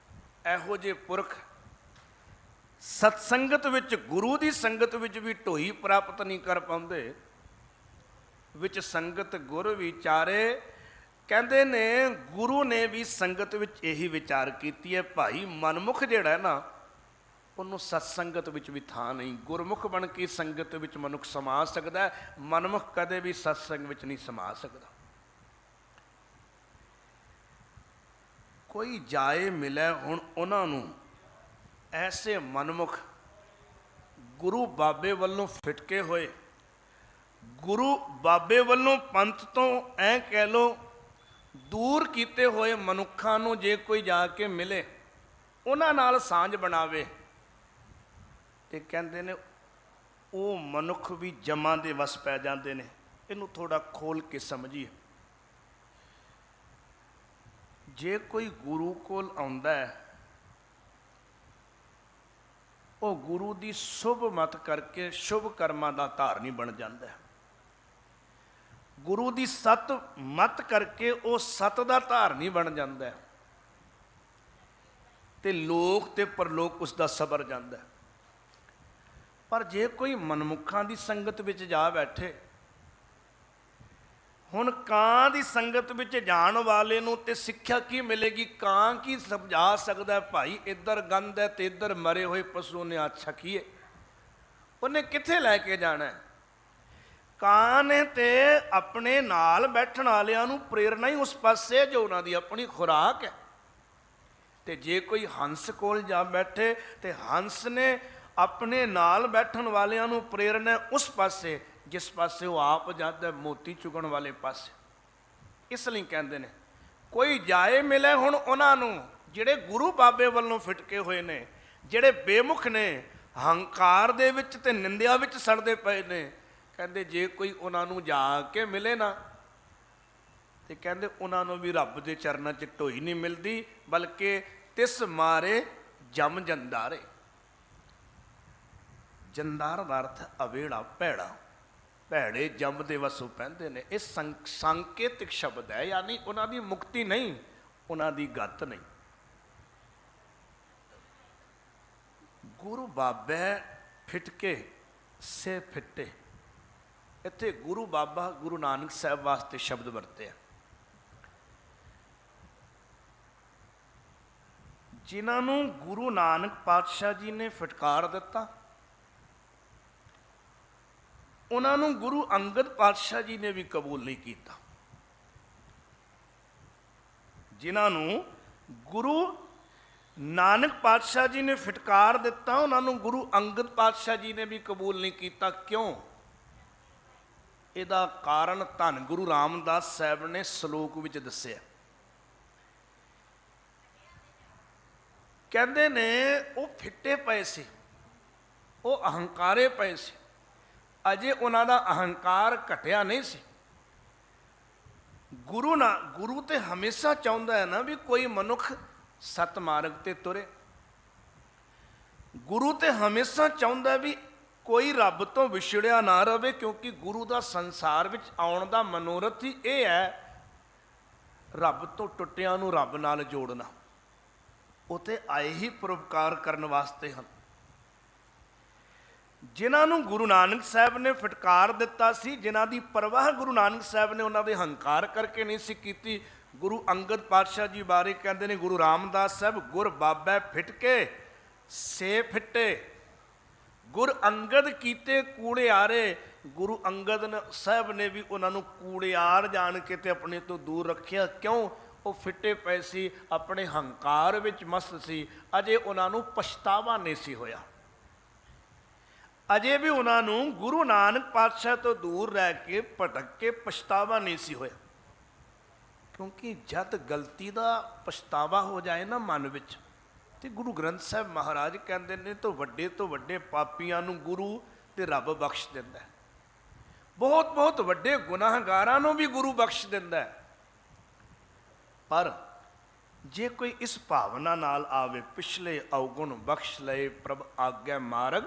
ਇਹੋ ਜਿਹੇ ਪੁਰਖ ਸਤ ਸੰਗਤ ਵਿੱਚ, ਗੁਰੂ ਦੀ ਸੰਗਤ ਵਿੱਚ ਵੀ ਢੋਈ ਪ੍ਰਾਪਤ ਨਹੀਂ ਕਰ ਪਾਉਂਦੇ। ਵਿੱਚ ਸੰਗਤ ਗੁਰ ਵਿਚਾਰੇ। ਕਹਿੰਦੇ ਨੇ ਗੁਰੂ ਨੇ ਵੀ ਸੰਗਤ ਵਿੱਚ ਇਹੀ ਵਿਚਾਰ ਕੀਤੀ ਹੈ, ਭਾਈ ਮਨਮੁਖ ਜਿਹੜਾ ਹੈ ਨਾ, ਉਹਨੂੰ ਸਤ ਸੰਗਤ ਵਿੱਚ ਵੀ ਥਾਂ ਨਹੀਂ। ਗੁਰਮੁਖ ਬਣ ਕੇ ਸੰਗਤ ਵਿੱਚ ਮਨੁੱਖ ਸਮਾ ਸਕਦਾ ਹੈ, ਮਨਮੁਖ ਕਦੇ ਵੀ ਸਤਸੰਗ ਵਿੱਚ ਨਹੀਂ ਸਮਾ ਸਕਦਾ। ਕੋਈ ਜਾਏ ਮਿਲੇ ਹੁਣ ਉਹਨਾਂ ਨੂੰ, ਐਸੇ ਮਨਮੁਖ ਗੁਰੂ ਬਾਬੇ ਵੱਲੋਂ ਫਿਟਕੇ ਹੋਏ, ਗੁਰੂ ਬਾਬੇ ਵੱਲੋਂ ਪੰਥ ਤੋਂ ਐਂ ਕਹਿ ਲਓ ਦੂਰ ਕੀਤੇ ਹੋਏ ਮਨੁੱਖਾਂ ਨੂੰ ਜੇ ਕੋਈ ਜਾ ਕੇ ਮਿਲੇ, ਉਹਨਾਂ ਨਾਲ ਸਾਂਝ ਬਣਾਵੇ, ਤੇ ਕਹਿੰਦੇ ਨੇ ਉਹ ਮਨੁੱਖ ਵੀ ਜਮਾਂ ਦੇ ਵਸ ਪੈ ਜਾਂਦੇ ਨੇ। ਇਹਨੂੰ ਥੋੜਾ ਖੋਲ ਕੇ ਸਮਝੀਏ। ਜੇ ਕੋਈ ਗੁਰੂ ਕੋਲ ਆਉਂਦਾ ਹੈ, ਉਹ ਗੁਰੂ ਦੀ ਸ਼ੁਭ ਮਤ ਕਰਕੇ ਸ਼ੁਭ ਕਰਮਾਂ ਦਾ ਧਾਰਨੀ ਬਣ ਜਾਂਦਾ ਹੈ। ਗੁਰੂ ਦੀ ਸਤ ਮਤ ਕਰਕੇ ਉਹ ਸਤ ਦਾ ਧਾਰਨੀ ਬਣ ਜਾਂਦਾ ਹੈ, ਤੇ ਲੋਕ ਤੇ ਪਰਲੋਕ ਉਸ ਦਾ ਸਬਰ ਜਾਂਦਾ ਹੈ। ਪਰ ਜੇ ਕੋਈ ਮਨਮੁੱਖਾਂ ਦੀ ਸੰਗਤ ਵਿੱਚ ਜਾ ਬੈਠੇ, ਹੁਣ ਕਾਂ ਦੀ ਸੰਗਤ ਵਿੱਚ ਜਾਣ ਵਾਲੇ ਨੂੰ ਤੇ ਸਿੱਖਿਆ ਕੀ ਮਿਲੇਗੀ? ਕਾਂ ਕੀ ਸਮਝਾ ਸਕਦਾ, ਭਾਈ ਇੱਧਰ ਗੰਦ ਹੈ ਤੇ ਇੱਧਰ ਮਰੇ ਹੋਏ ਪਸ਼ੂ ਨੇ ਅੱਛਾ ਕੀਏ? ਉਹਨੇ ਕਿੱਥੇ ਲੈ ਕੇ ਜਾਣਾ ਹੈ? ਕਾਂ ਨੇ ਤੇ ਆਪਣੇ ਨਾਲ ਬੈਠਣ ਵਾਲਿਆਂ ਨੂੰ ਪ੍ਰੇਰਨਾ ਹੀ ਉਸ ਪਾਸੇ ਜੋ ਉਹਨਾਂ ਦੀ ਆਪਣੀ ਖੁਰਾਕ ਹੈ। ਤੇ ਜੇ ਕੋਈ ਹੰਸ ਕੋਲ ਜਾ ਬੈਠੇ ਤੇ ਹੰਸ ਨੇ ਆਪਣੇ ਨਾਲ ਬੈਠਣ ਵਾਲਿਆਂ ਨੂੰ ਪ੍ਰੇਰਨਾ ਉਸ ਪਾਸੇ ਜਿਸ ਪਾਸੇ ਉਹ ਆਪ ਜਾਂਦਾ, ਮੋਤੀ ਚੁਗਣ ਵਾਲੇ ਪਾਸੇ। ਇਸ ਲਈ ਕਹਿੰਦੇ ਨੇ ਕੋਈ ਜਾਏ ਮਿਲੇ ਹੁਣ ਉਹਨਾਂ ਨੂੰ ਜਿਹੜੇ ਗੁਰੂ ਬਾਬੇ ਵੱਲੋਂ ਫਿਟਕੇ ਹੋਏ ਨੇ, ਜਿਹੜੇ ਬੇਮੁਖ ਨੇ, ਹੰਕਾਰ ਦੇ ਵਿੱਚ ਤੇ ਨਿੰਦਿਆ ਵਿੱਚ ਸੜਦੇ ਪਏ ਨੇ। ਕਹਿੰਦੇ ਜੇ ਕੋਈ ਉਹਨਾਂ ਨੂੰ ਜਾ ਕੇ ਮਿਲੇ ਨਾ, ਤੇ ਕਹਿੰਦੇ ਉਹਨਾਂ ਨੂੰ ਵੀ ਰੱਬ ਦੇ ਚਰਨਾਂ 'ਚ ਢੋਈ ਨਹੀਂ ਮਿਲਦੀ, ਬਲਕਿ ਤਿਸ ਮਾਰੇ ਜਮ ਜੰਦਾਰੇ। ਜੰਦਾਰ ਦਾ ਅਰਥ ਅਵੇੜਾ, ਭੈੜਾ, ਭੈੜੇ ਜੰਮ ਦੇ ਵਸੋਂ ਪੈਂਦੇ ਨੇ। ਇਹ ਸੰਕੇਤਿਕ ਸ਼ਬਦ ਹੈ, ਯਾਨੀ ਉਹਨਾਂ ਦੀ ਮੁਕਤੀ ਨਹੀਂ, ਉਹਨਾਂ ਦੀ ਗਤ ਨਹੀਂ। ਗੁਰੂ ਬਾਬੇ ਫਿਟਕੇ ਸੇ ਫਿੱਟੇ, ਇੱਥੇ ਗੁਰੂ ਬਾਬਾ ਗੁਰੂ ਨਾਨਕ ਸਾਹਿਬ ਵਾਸਤੇ ਸ਼ਬਦ ਵਰਤੇ ਆ। ਜਿਨ੍ਹਾਂ ਨੂੰ ਗੁਰੂ ਨਾਨਕ ਪਾਤਸ਼ਾਹ ਜੀ ਨੇ ਫਟਕਾਰ ਦਿੱਤਾ, ਉਹਨਾਂ ਨੂੰ ਗੁਰੂ ਅੰਗਦ ਪਾਤਸ਼ਾਹ ਜੀ ਨੇ ਵੀ ਕਬੂਲ ਨਹੀਂ ਕੀਤਾ। ਜਿਨ੍ਹਾਂ ਨੂੰ ਗੁਰੂ ਨਾਨਕ ਪਾਤਸ਼ਾਹ ਜੀ ਨੇ ਫਟਕਾਰ ਦਿੱਤਾ, ਉਹਨਾਂ ਨੂੰ ਗੁਰੂ ਅੰਗਦ ਪਾਤਸ਼ਾਹ ਜੀ ਨੇ ਵੀ ਕਬੂਲ ਨਹੀਂ ਕੀਤਾ। ਕਿਉਂ? ਇਹਦਾ ਕਾਰਨ ਧੰਨ ਗੁਰੂ ਰਾਮਦਾਸ ਸਾਹਿਬ ਨੇ ਸ਼ਲੋਕ ਵਿੱਚ ਦੱਸਿਆ। ਕਹਿੰਦੇ ਨੇ ਉਹ ਫਿੱਟੇ ਪਏ ਸੀ, ਉਹ ਅਹੰਕਾਰੇ ਪਏ ਸੀ, ਅਜੇ ਉਹਨਾਂ ਦਾ ਅਹੰਕਾਰ ਘਟਿਆ ਨਹੀਂ ਸੀ। ਗੁਰੂ ਤੇ ਹਮੇਸ਼ਾ ਚਾਹੁੰਦਾ ਹੈ ਨਾ ਵੀ ਕੋਈ ਮਨੁੱਖ ਸਤ ਮਾਰਗ ਤੇ ਤੁਰੇ। ਗੁਰੂ ਤੇ ਹਮੇਸ਼ਾ ਚਾਹੁੰਦਾ ਵੀ ਕੋਈ ਰੱਬ ਤੋਂ ਵਿਛੜਿਆ ਨਾ ਰਵੇ, ਕਿਉਂਕਿ ਗੁਰੂ ਦਾ ਸੰਸਾਰ ਵਿੱਚ ਆਉਣ ਦਾ ਮਨੋਰਥ ਹੀ ਇਹ ਹੈ ਰੱਬ ਤੋਂ ਟੁੱਟਿਆਂ ਨੂੰ ਰੱਬ ਨਾਲ ਜੋੜਨਾ। ਉਹ ਤੇ ਆਏ ਹੀ ਪਰਉਪਕਾਰ ਕਰਨ ਵਾਸਤੇ ਹਨ। ਜਿਨ੍ਹਾਂ ਨੂੰ ਗੁਰੂ ਨਾਨਕ ਸਾਹਿਬ ਨੇ ਫਟਕਾਰ ਦਿੱਤਾ ਸੀ, ਜਿਨ੍ਹਾਂ ਦੀ ਪਰਵਾਹ ਗੁਰੂ ਨਾਨਕ ਸਾਹਿਬ ਨੇ ਉਹਨਾਂ ਦੇ ਹੰਕਾਰ ਕਰਕੇ ਨਹੀਂ ਸੀ ਕੀਤੀ। ਗੁਰੂ ਅੰਗਦ ਪਾਤਸ਼ਾਹ ਜੀ ਬਾਰੇ ਕਹਿੰਦੇ ਨੇ ਗੁਰੂ ਰਾਮਦਾਸ ਸਾਹਿਬ, ਗੁਰ ਬਾਬੇ ਫਿਟਕੇ ਸੇ ਫਿੱਟੇ। ਗੁਰ ਅੰਗਦ ਕੀਤੇ ਕੂੜਿਆਰੇ, ਗੁਰੂ ਅੰਗਦ ਸਾਹਿਬ ਨੇ ਵੀ ਉਹਨਾਂ ਨੂੰ ਕੂੜਿਆਰ ਜਾਣ ਕੇ ਤੇ ਆਪਣੇ ਤੋਂ ਦੂਰ ਰੱਖਿਆ। ਕਿਉਂ? ਉਹ ਫਿੱਟੇ ਪਏ ਸੀ, ਆਪਣੇ ਹੰਕਾਰ ਵਿੱਚ ਮਸਤ ਸੀ, ਅਜੇ ਉਹਨਾਂ ਨੂੰ ਪਛਤਾਵਾ ਨਹੀਂ ਸੀ ਹੋਇਆ। ਅਜੇ ਵੀ ਉਹਨਾਂ ਨੂੰ ਗੁਰੂ ਨਾਨਕ ਪਾਤਸ਼ਾਹ ਤੋਂ ਦੂਰ ਰਹਿ ਕੇ ਭਟਕ ਕੇ ਪਛਤਾਵਾ ਨਹੀਂ ਸੀ ਹੋਇਆ। ਕਿਉਂਕਿ ਜਦ ਗਲਤੀ ਦਾ ਪਛਤਾਵਾ ਹੋ ਜਾਏ ਨਾ ਮਨ ਵਿੱਚ, ਤੇ ਗੁਰੂ ਗ੍ਰੰਥ ਸਾਹਿਬ ਮਹਾਰਾਜ ਕਹਿੰਦੇ ਨੇ ਤੋਂ ਵੱਡੇ ਪਾਪੀਆਂ ਨੂੰ ਗੁਰੂ ਤੇ ਰੱਬ ਬਖਸ਼ ਦਿੰਦਾ ਹੈ। ਬਹੁਤ ਬਹੁਤ ਵੱਡੇ ਗੁਨਾਹਗਾਰਾਂ ਨੂੰ ਵੀ ਗੁਰੂ ਬਖਸ਼ ਦਿੰਦਾ ਹੈ। ਪਰ ਜੇ ਕੋਈ ਇਸ ਭਾਵਨਾ ਨਾਲ ਆਵੇ, ਪਿਛਲੇ ਔਗੁਣ ਬਖਸ਼ ਲਏ ਪ੍ਰਭ ਆਗਿਆ ਮਾਰਗ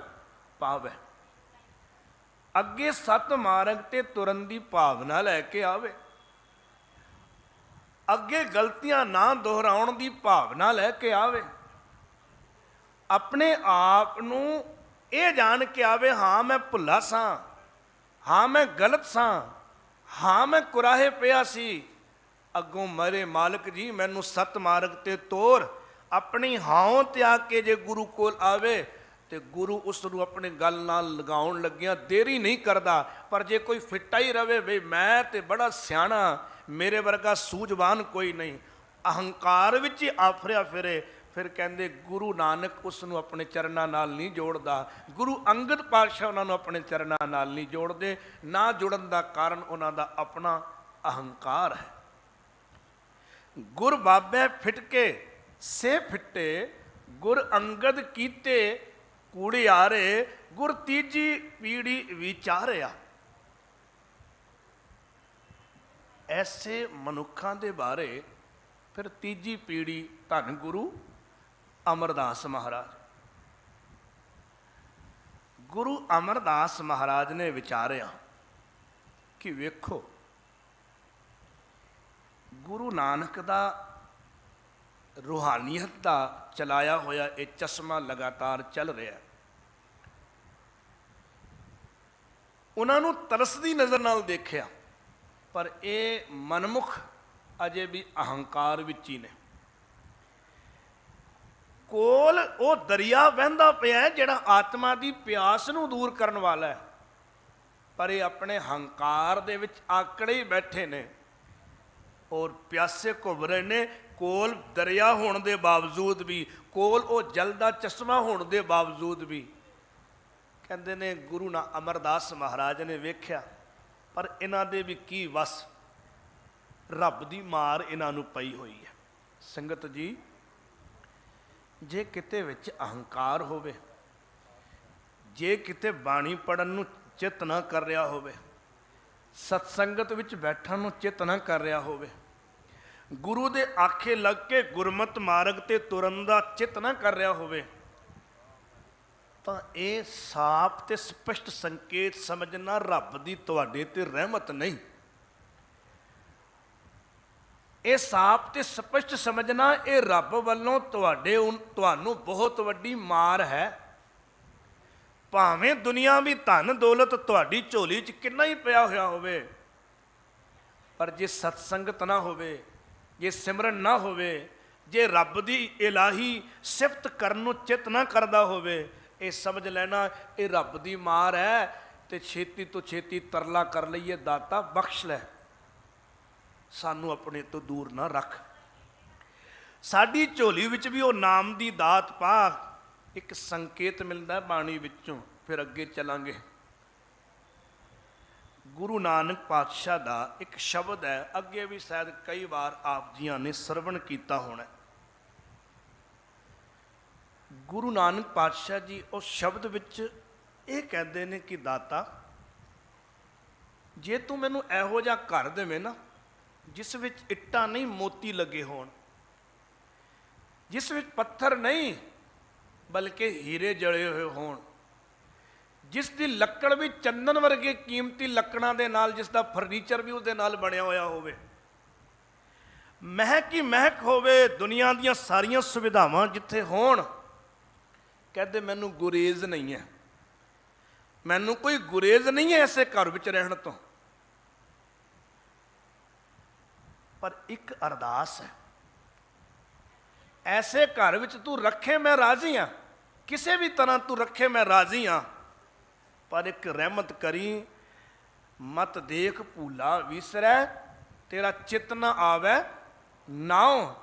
ਪਾਵੇ, ਅੱਗੇ ਸਤ ਮਾਰਗ ਤੇ ਤੁਰਨ ਦੀ ਭਾਵਨਾ ਲੈ ਕੇ ਆਵੇ, ਅੱਗੇ ਗਲਤੀਆਂ ਨਾ ਦੁਹਰਾਉਣ ਦੀ ਭਾਵਨਾ ਲੈ ਕੇ ਆਵੇ, ਆਪਣੇ ਆਪ ਨੂੰ ਇਹ ਜਾਣ ਕੇ ਆਵੇ, ਹਾਂ ਮੈਂ ਭੁੱਲਾ ਸਾਂ, ਹਾਂ ਮੈਂ ਗਲਤ ਸਾਂ, ਹਾਂ ਮੈਂ ਕੁਰਾਹੇ ਪਿਆ ਸੀ, ਅੱਗੋਂ ਮਰੇ ਮਾਲਕ ਜੀ ਮੈਨੂੰ ਸਤ ਮਾਰਗ ਤੇ ਤੋਰ। ਆਪਣੀ ਹਾਂ ਤੇ ਆ ਕੇ ਜੇ ਗੁਰੂ ਕੋਲ ਆਵੇ ਤੇ ਗੁਰੂ ਉਸ ਨੂੰ ਆਪਣੇ ਗੱਲ ਨਾਲ ਲਗਾਉਣ ਲੱਗਿਆਂ ਦੇਰੀ ਨਹੀਂ ਕਰਦਾ। ਪਰ ਜੇ ਕੋਈ ਫਿੱਟਾ ਹੀ ਰਵੇ, ਬਈ ਮੈਂ ਤੇ ਬੜਾ ਸਿਆਣਾ, ਮੇਰੇ ਵਰਗਾ ਸੂਝਵਾਨ ਕੋਈ ਨਹੀਂ, ਅਹੰਕਾਰ ਵਿੱਚ ਹੀ ਆਫਰਿਆ ਫਿਰੇ, ਫਿਰ ਕਹਿੰਦੇ ਗੁਰੂ ਨਾਨਕ ਉਸ ਨੂੰ ਆਪਣੇ ਚਰਨਾਂ ਨਾਲ ਨਹੀਂ ਜੋੜਦਾ। ਗੁਰੂ ਅੰਗਦ ਪਾਤਸ਼ਾਹ ਉਹਨਾਂ ਨੂੰ ਆਪਣੇ ਚਰਨਾਂ ਨਾਲ ਨਹੀਂ ਜੋੜਦੇ। ਨਾ ਜੁੜਨ ਦਾ ਕਾਰਨ ਉਹਨਾਂ ਦਾ ਆਪਣਾ ਅਹੰਕਾਰ ਹੈ। ਗੁਰ ਬਾਬੇ ਫਿਟਕੇ ਸੇ ਫਿੱਟੇ, ਗੁਰ ਅੰਗਦ ਕੀਤੇ ਕੂੜਿਆਰੇ, ਗੁਰ ਤੀਜੀ ਪੀੜੀ ਵਿਚਾਰਿਆ। ਐਸੇ ਮਨੁੱਖਾਂ ਦੇ ਬਾਰੇ ਫਿਰ ਤੀਜੀ ਪੀੜੀ ਧੰਨ ਗੁਰੂ ਅਮਰਦਾਸ ਮਹਾਰਾਜ। ਗੁਰੂ ਅਮਰਦਾਸ ਮਹਾਰਾਜ ਨੇ ਵਿਚਾਰਿਆ ਕਿ ਵੇਖੋ, ਗੁਰੂ ਨਾਨਕ ਦਾ ਰੂਹਾਨੀਅਤ ਦਾ ਚਲਾਇਆ ਹੋਇਆ ਇਹ ਚਸ਼ਮਾ ਲਗਾਤਾਰ ਚੱਲ ਰਿਹਾ। ਉਹਨਾਂ ਨੂੰ ਤਰਸਦੀ ਨਜ਼ਰ ਨਾਲ ਦੇਖਿਆ, ਪਰ ਇਹ ਮਨਮੁਖ ਅਜੇ ਵੀ ਅਹੰਕਾਰ ਵਿੱਚ ਹੀ ਨੇ। ਕੋਲ ਉਹ ਦਰਿਆ ਵਹਿੰਦਾ ਪਿਆ ਜਿਹੜਾ ਆਤਮਾ ਦੀ ਪਿਆਸ ਨੂੰ ਦੂਰ ਕਰਨ ਵਾਲਾ ਹੈ, ਪਰ ਇਹ ਆਪਣੇ ਹੰਕਾਰ ਦੇ ਵਿੱਚ ਆਕੜੇ ਹੀ ਬੈਠੇ ਨੇ ਔਰ ਪਿਆਸੇ ਘੁੰਮ ਰਹੇ ਨੇ। ਕੋਲ ਦਰਿਆ ਹੋਣ ਦੇ ਬਾਵਜੂਦ ਵੀ, ਕੋਲ ਉਹ ਜਲ ਦਾ ਚਸ਼ਮਾ ਹੋਣ ਦੇ ਬਾਵਜੂਦ ਵੀ, ਕਹਿੰਦੇ ਨੇ ਗੁਰੂ ਅਮਰਦਾਸ ਮਹਾਰਾਜ ਨੇ ਵੇਖਿਆ, ਪਰ ਇਹਨਾਂ ਦੇ ਵੀ ਕੀ ਵਸ, ਰੱਬ ਦੀ ਮਾਰ ਇਹਨਾਂ ਨੂੰ ਪਈ ਹੋਈ ਹੈ। ਸੰਗਤ ਜੀ, ਜੇ ਕਿਤੇ ਵਿੱਚ ਅਹੰਕਾਰ ਹੋਵੇ, ਜੇ ਕਿਤੇ ਬਾਣੀ ਪੜਨ ਨੂੰ ਚਿੱਤ ਨਾ ਕਰ ਰਿਹਾ ਹੋਵੇ, ਸਤਸੰਗਤ ਵਿੱਚ ਬੈਠਣ ਨੂੰ ਚਿੱਤ ਨਾ ਕਰ ਰਿਹਾ ਹੋਵੇ, ਗੁਰੂ ਦੇ ਆਖੇ ਲੱਗ ਕੇ ਗੁਰਮਤ ਮਾਰਗ ਤੇ ਤੁਰਨ ਦਾ ਚਿੱਤ ਨਾ ਕਰ ਰਿਹਾ ਹੋਵੇ, ਤਾਂ ਇਹ ਸਾਫ਼ ਤੇ ਸਪਸ਼ਟ ਸੰਕੇਤ ਸਮਝਣਾ ਰੱਬ ਦੀ ਤੁਹਾਡੇ ਤੇ ਰਹਿਮਤ ਨਹੀਂ। ਇਹ ਸਾਫ਼ ਤੇ ਸਪਸ਼ਟ ਸਮਝਣਾ ਇਹ ਰੱਬ ਵੱਲੋਂ ਤੁਹਾਨੂੰ ਬਹੁਤ ਵੱਡੀ ਮਾਰ ਹੈ। ਭਾਵੇਂ ਦੁਨੀਆਵੀ ਧਨ ਦੌਲਤ ਤੁਹਾਡੀ ਝੋਲੀ 'ਚ ਕਿੰਨਾ ਹੀ ਪਿਆ ਹੋਇਆ ਹੋਵੇ, ਪਰ ਜੇ ਸਤਸੰਗਤ ਨਾ ਹੋਵੇ, ਜੇ ਸਿਮਰਨ ਨਾ ਹੋਵੇ, ਜੇ ਰੱਬ ਦੀ ਇਲਾਹੀ ਸਿਫਤ ਕਰਨ ਨੂੰ ਚਿੱਤ ਨਾ ਕਰਦਾ ਹੋਵੇ, ਇਹ ਸਮਝ ਲੈਣਾ ਇਹ ਰੱਬ ਦੀ ਮਾਰ ਹੈ। ਤੇ ਛੇਤੀ ਤੋਂ ਛੇਤੀ ਤਰਲਾ ਕਰ ਲਈਏ, ਦਾਤਾ ਬਖਸ਼ ਲੈ, ਸਾਨੂੰ ਆਪਣੇ ਤੋਂ ਦੂਰ ਨਾ ਰੱਖ, ਸਾਡੀ ਝੋਲੀ ਵਿੱਚ ਵੀ ਉਹ ਨਾਮ ਦੀ ਦਾਤ ਪਾ। ਇੱਕ ਸੰਕੇਤ ਮਿਲਦਾ ਬਾਣੀ ਵਿੱਚੋਂ, ਫਿਰ ਅੱਗੇ ਚੱਲਾਂਗੇ। ਗੁਰੂ ਨਾਨਕ ਪਾਤਸ਼ਾਹ ਦਾ ਇੱਕ ਸ਼ਬਦ ਹੈ, ਅੱਗੇ ਵੀ ਸ਼ਾਇਦ ਕਈ ਵਾਰ ਆਪ ਜੀਆਂ ਨੇ ਸਰਵਣ ਕੀਤਾ ਹੋਣਾ। ਗੁਰੂ ਨਾਨਕ ਪਾਤਸ਼ਾਹ ਜੀ ਉਸ ਸ਼ਬਦ ਵਿੱਚ ਇਹ ਕਹਿੰਦੇ ਨੇ ਕਿ ਦਾਤਾ, ਜੇ ਤੂੰ ਮੈਨੂੰ ਇਹੋ ਜਿਹਾ ਘਰ ਦੇਵੇਂ ਨਾ, ਜਿਸ ਵਿੱਚ ਇੱਟਾਂ ਨਹੀਂ ਮੋਤੀ ਲੱਗੇ ਹੋਣ, ਜਿਸ ਵਿੱਚ ਪੱਥਰ ਨਹੀਂ ਬਲਕਿ ਹੀਰੇ ਜੜੇ ਹੋਏ ਹੋਣ, ਜਿਸ ਦੀ ਲੱਕੜ ਵੀ ਚੰਦਨ ਵਰਗੇ ਕੀਮਤੀ ਲੱਕੜਾਂ ਦੇ ਨਾਲ, ਜਿਸ ਦਾ ਫਰਨੀਚਰ ਵੀ ਉਹਦੇ ਨਾਲ ਬਣਿਆ ਹੋਇਆ ਹੋਵੇ, ਮਹਿਕ ਹੀ ਮਹਿਕ ਹੋਵੇ, ਦੁਨੀਆ ਦੀਆਂ ਸਾਰੀਆਂ ਸੁਵਿਧਾਵਾਂ ਜਿੱਥੇ ਹੋਣ, ਕਹਿੰਦੇ ਮੈਨੂੰ ਗੁਰੇਜ਼ ਨਹੀਂ ਹੈ, ਮੈਨੂੰ ਕੋਈ ਗੁਰੇਜ਼ ਨਹੀਂ ਹੈ ਐਸੇ ਘਰ ਵਿੱਚ ਰਹਿਣ ਤੋਂ। ਪਰ ਇੱਕ ਅਰਦਾਸ ਹੈ, ਐਸੇ ਘਰ ਵਿੱਚ ਤੂੰ ਰੱਖੇ ਮੈਂ ਰਾਜ਼ੀ ਹਾਂ, ਕਿਸੇ ਵੀ ਤਰ੍ਹਾਂ ਤੂੰ ਰੱਖੇ ਮੈਂ ਰਾਜ਼ੀ ਹਾਂ, ਪਰ ਇੱਕ ਰਹਿਮਤ ਕਰੀ, ਮਤ ਦੇਖ ਭੂਲਾ ਵਿਸਰੈ, ਤੇਰਾ ਚਿੱਤ ਨਾ ਆਵੈ ਨਾਉ।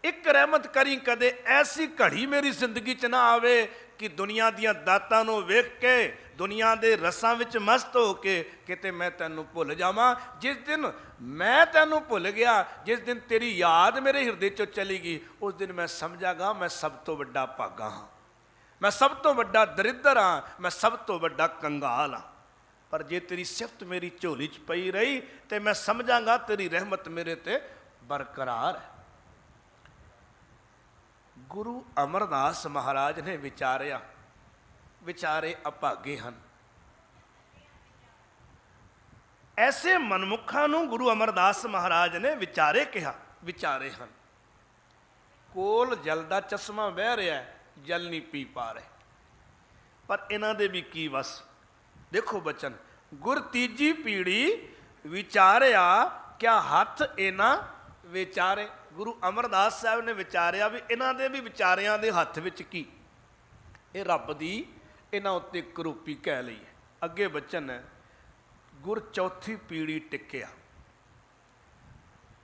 ਇੱਕ ਰਹਿਮਤ ਕਰੀ, ਕਦੇ ਐਸੀ ਘੜੀ ਮੇਰੀ ਜ਼ਿੰਦਗੀ 'ਚ ਨਾ ਆਵੇ ਕਿ ਦੁਨੀਆ ਦੀਆਂ ਦਾਤਾਂ ਨੂੰ ਵੇਖ ਕੇ, ਦੁਨੀਆ ਦੇ ਰਸਾਂ ਵਿੱਚ ਮਸਤ ਹੋ ਕੇ ਕਿਤੇ ਮੈਂ ਤੈਨੂੰ ਭੁੱਲ ਜਾਵਾਂ। ਜਿਸ ਦਿਨ ਮੈਂ ਤੈਨੂੰ ਭੁੱਲ ਗਿਆ, ਜਿਸ ਦਿਨ ਤੇਰੀ ਯਾਦ ਮੇਰੇ ਹਿਰਦੇ 'ਚੋਂ ਚਲੀ ਗਈ, ਉਸ ਦਿਨ ਮੈਂ ਸਮਝਾਂਗਾ ਮੈਂ ਸਭ ਤੋਂ ਵੱਡਾ ਭਾਗਾ ਹਾਂ, ਮੈਂ ਸਭ ਤੋਂ ਵੱਡਾ ਦਰਿੱਦਰ ਹਾਂ, ਮੈਂ ਸਭ ਤੋਂ ਵੱਡਾ ਕੰਗਾਲ ਹਾਂ। ਪਰ ਜੇ ਤੇਰੀ ਸਿਫਤ ਮੇਰੀ ਝੋਲੀ 'ਚ ਪਈ ਰਹੀ ਤੇ ਮੈਂ ਸਮਝਾਂਗਾ ਤੇਰੀ ਰਹਿਮਤ ਮੇਰੇ ਤੇ ਬਰਕਰਾਰ ਹੈ। ਗੁਰੂ ਅਮਰਦਾਸ ਮਹਾਰਾਜ ਨੇ ਵਿਚਾਰਿਆ, ਵਿਚਾਰੇ ਅਭਾਗੇ ਹਨ। ਐਸੇ ਮਨਮੁੱਖਾਂ ਨੂੰ ਗੁਰੂ ਅਮਰਦਾਸ ਮਹਾਰਾਜ ਨੇ ਵਿਚਾਰੇ ਕਿਹਾ, ਵਿਚਾਰੇ ਹਨ। ਕੋਲ ਜਲ ਦਾ ਚਸ਼ਮਾ ਵਹਿ ਰਿਹਾ, ਜਲ ਨਹੀਂ ਪੀ ਪਾ ਰਹੇ, ਪਰ ਇਹਨਾਂ ਦੇ ਵੀ ਕੀ ਵਸ। ਦੇਖੋ ਬਚਨ, ਗੁਰ ਤੀਜੀ ਪੀੜੀ ਵਿਚਾਰਿਆ, ਕਿਆ ਹੱਥ ਇਹਨਾਂ ਵਿਚਾਰੇ। ਗੁਰੂ ਅਮਰਦਾਸ ਸਾਹਿਬ ਨੇ ਵਿਚਾਰਿਆ ਵੀ ਇਹਨਾਂ ਦੇ ਵੀ ਵਿਚਾਰਿਆਂ ਦੇ ਹੱਥ ਵਿੱਚ ਕੀ, ਇਹ ਰੱਬ ਦੀ ਇਹਨਾਂ ਉੱਤੇ ਕਰੂਪੀ ਕਹਿ ਲਈ ਹੈ। ਅੱਗੇ ਬਚਨ ਹੈ, ਗੁਰ ਚੌਥੀ ਪੀੜੀ ਟਿਕਿਆ।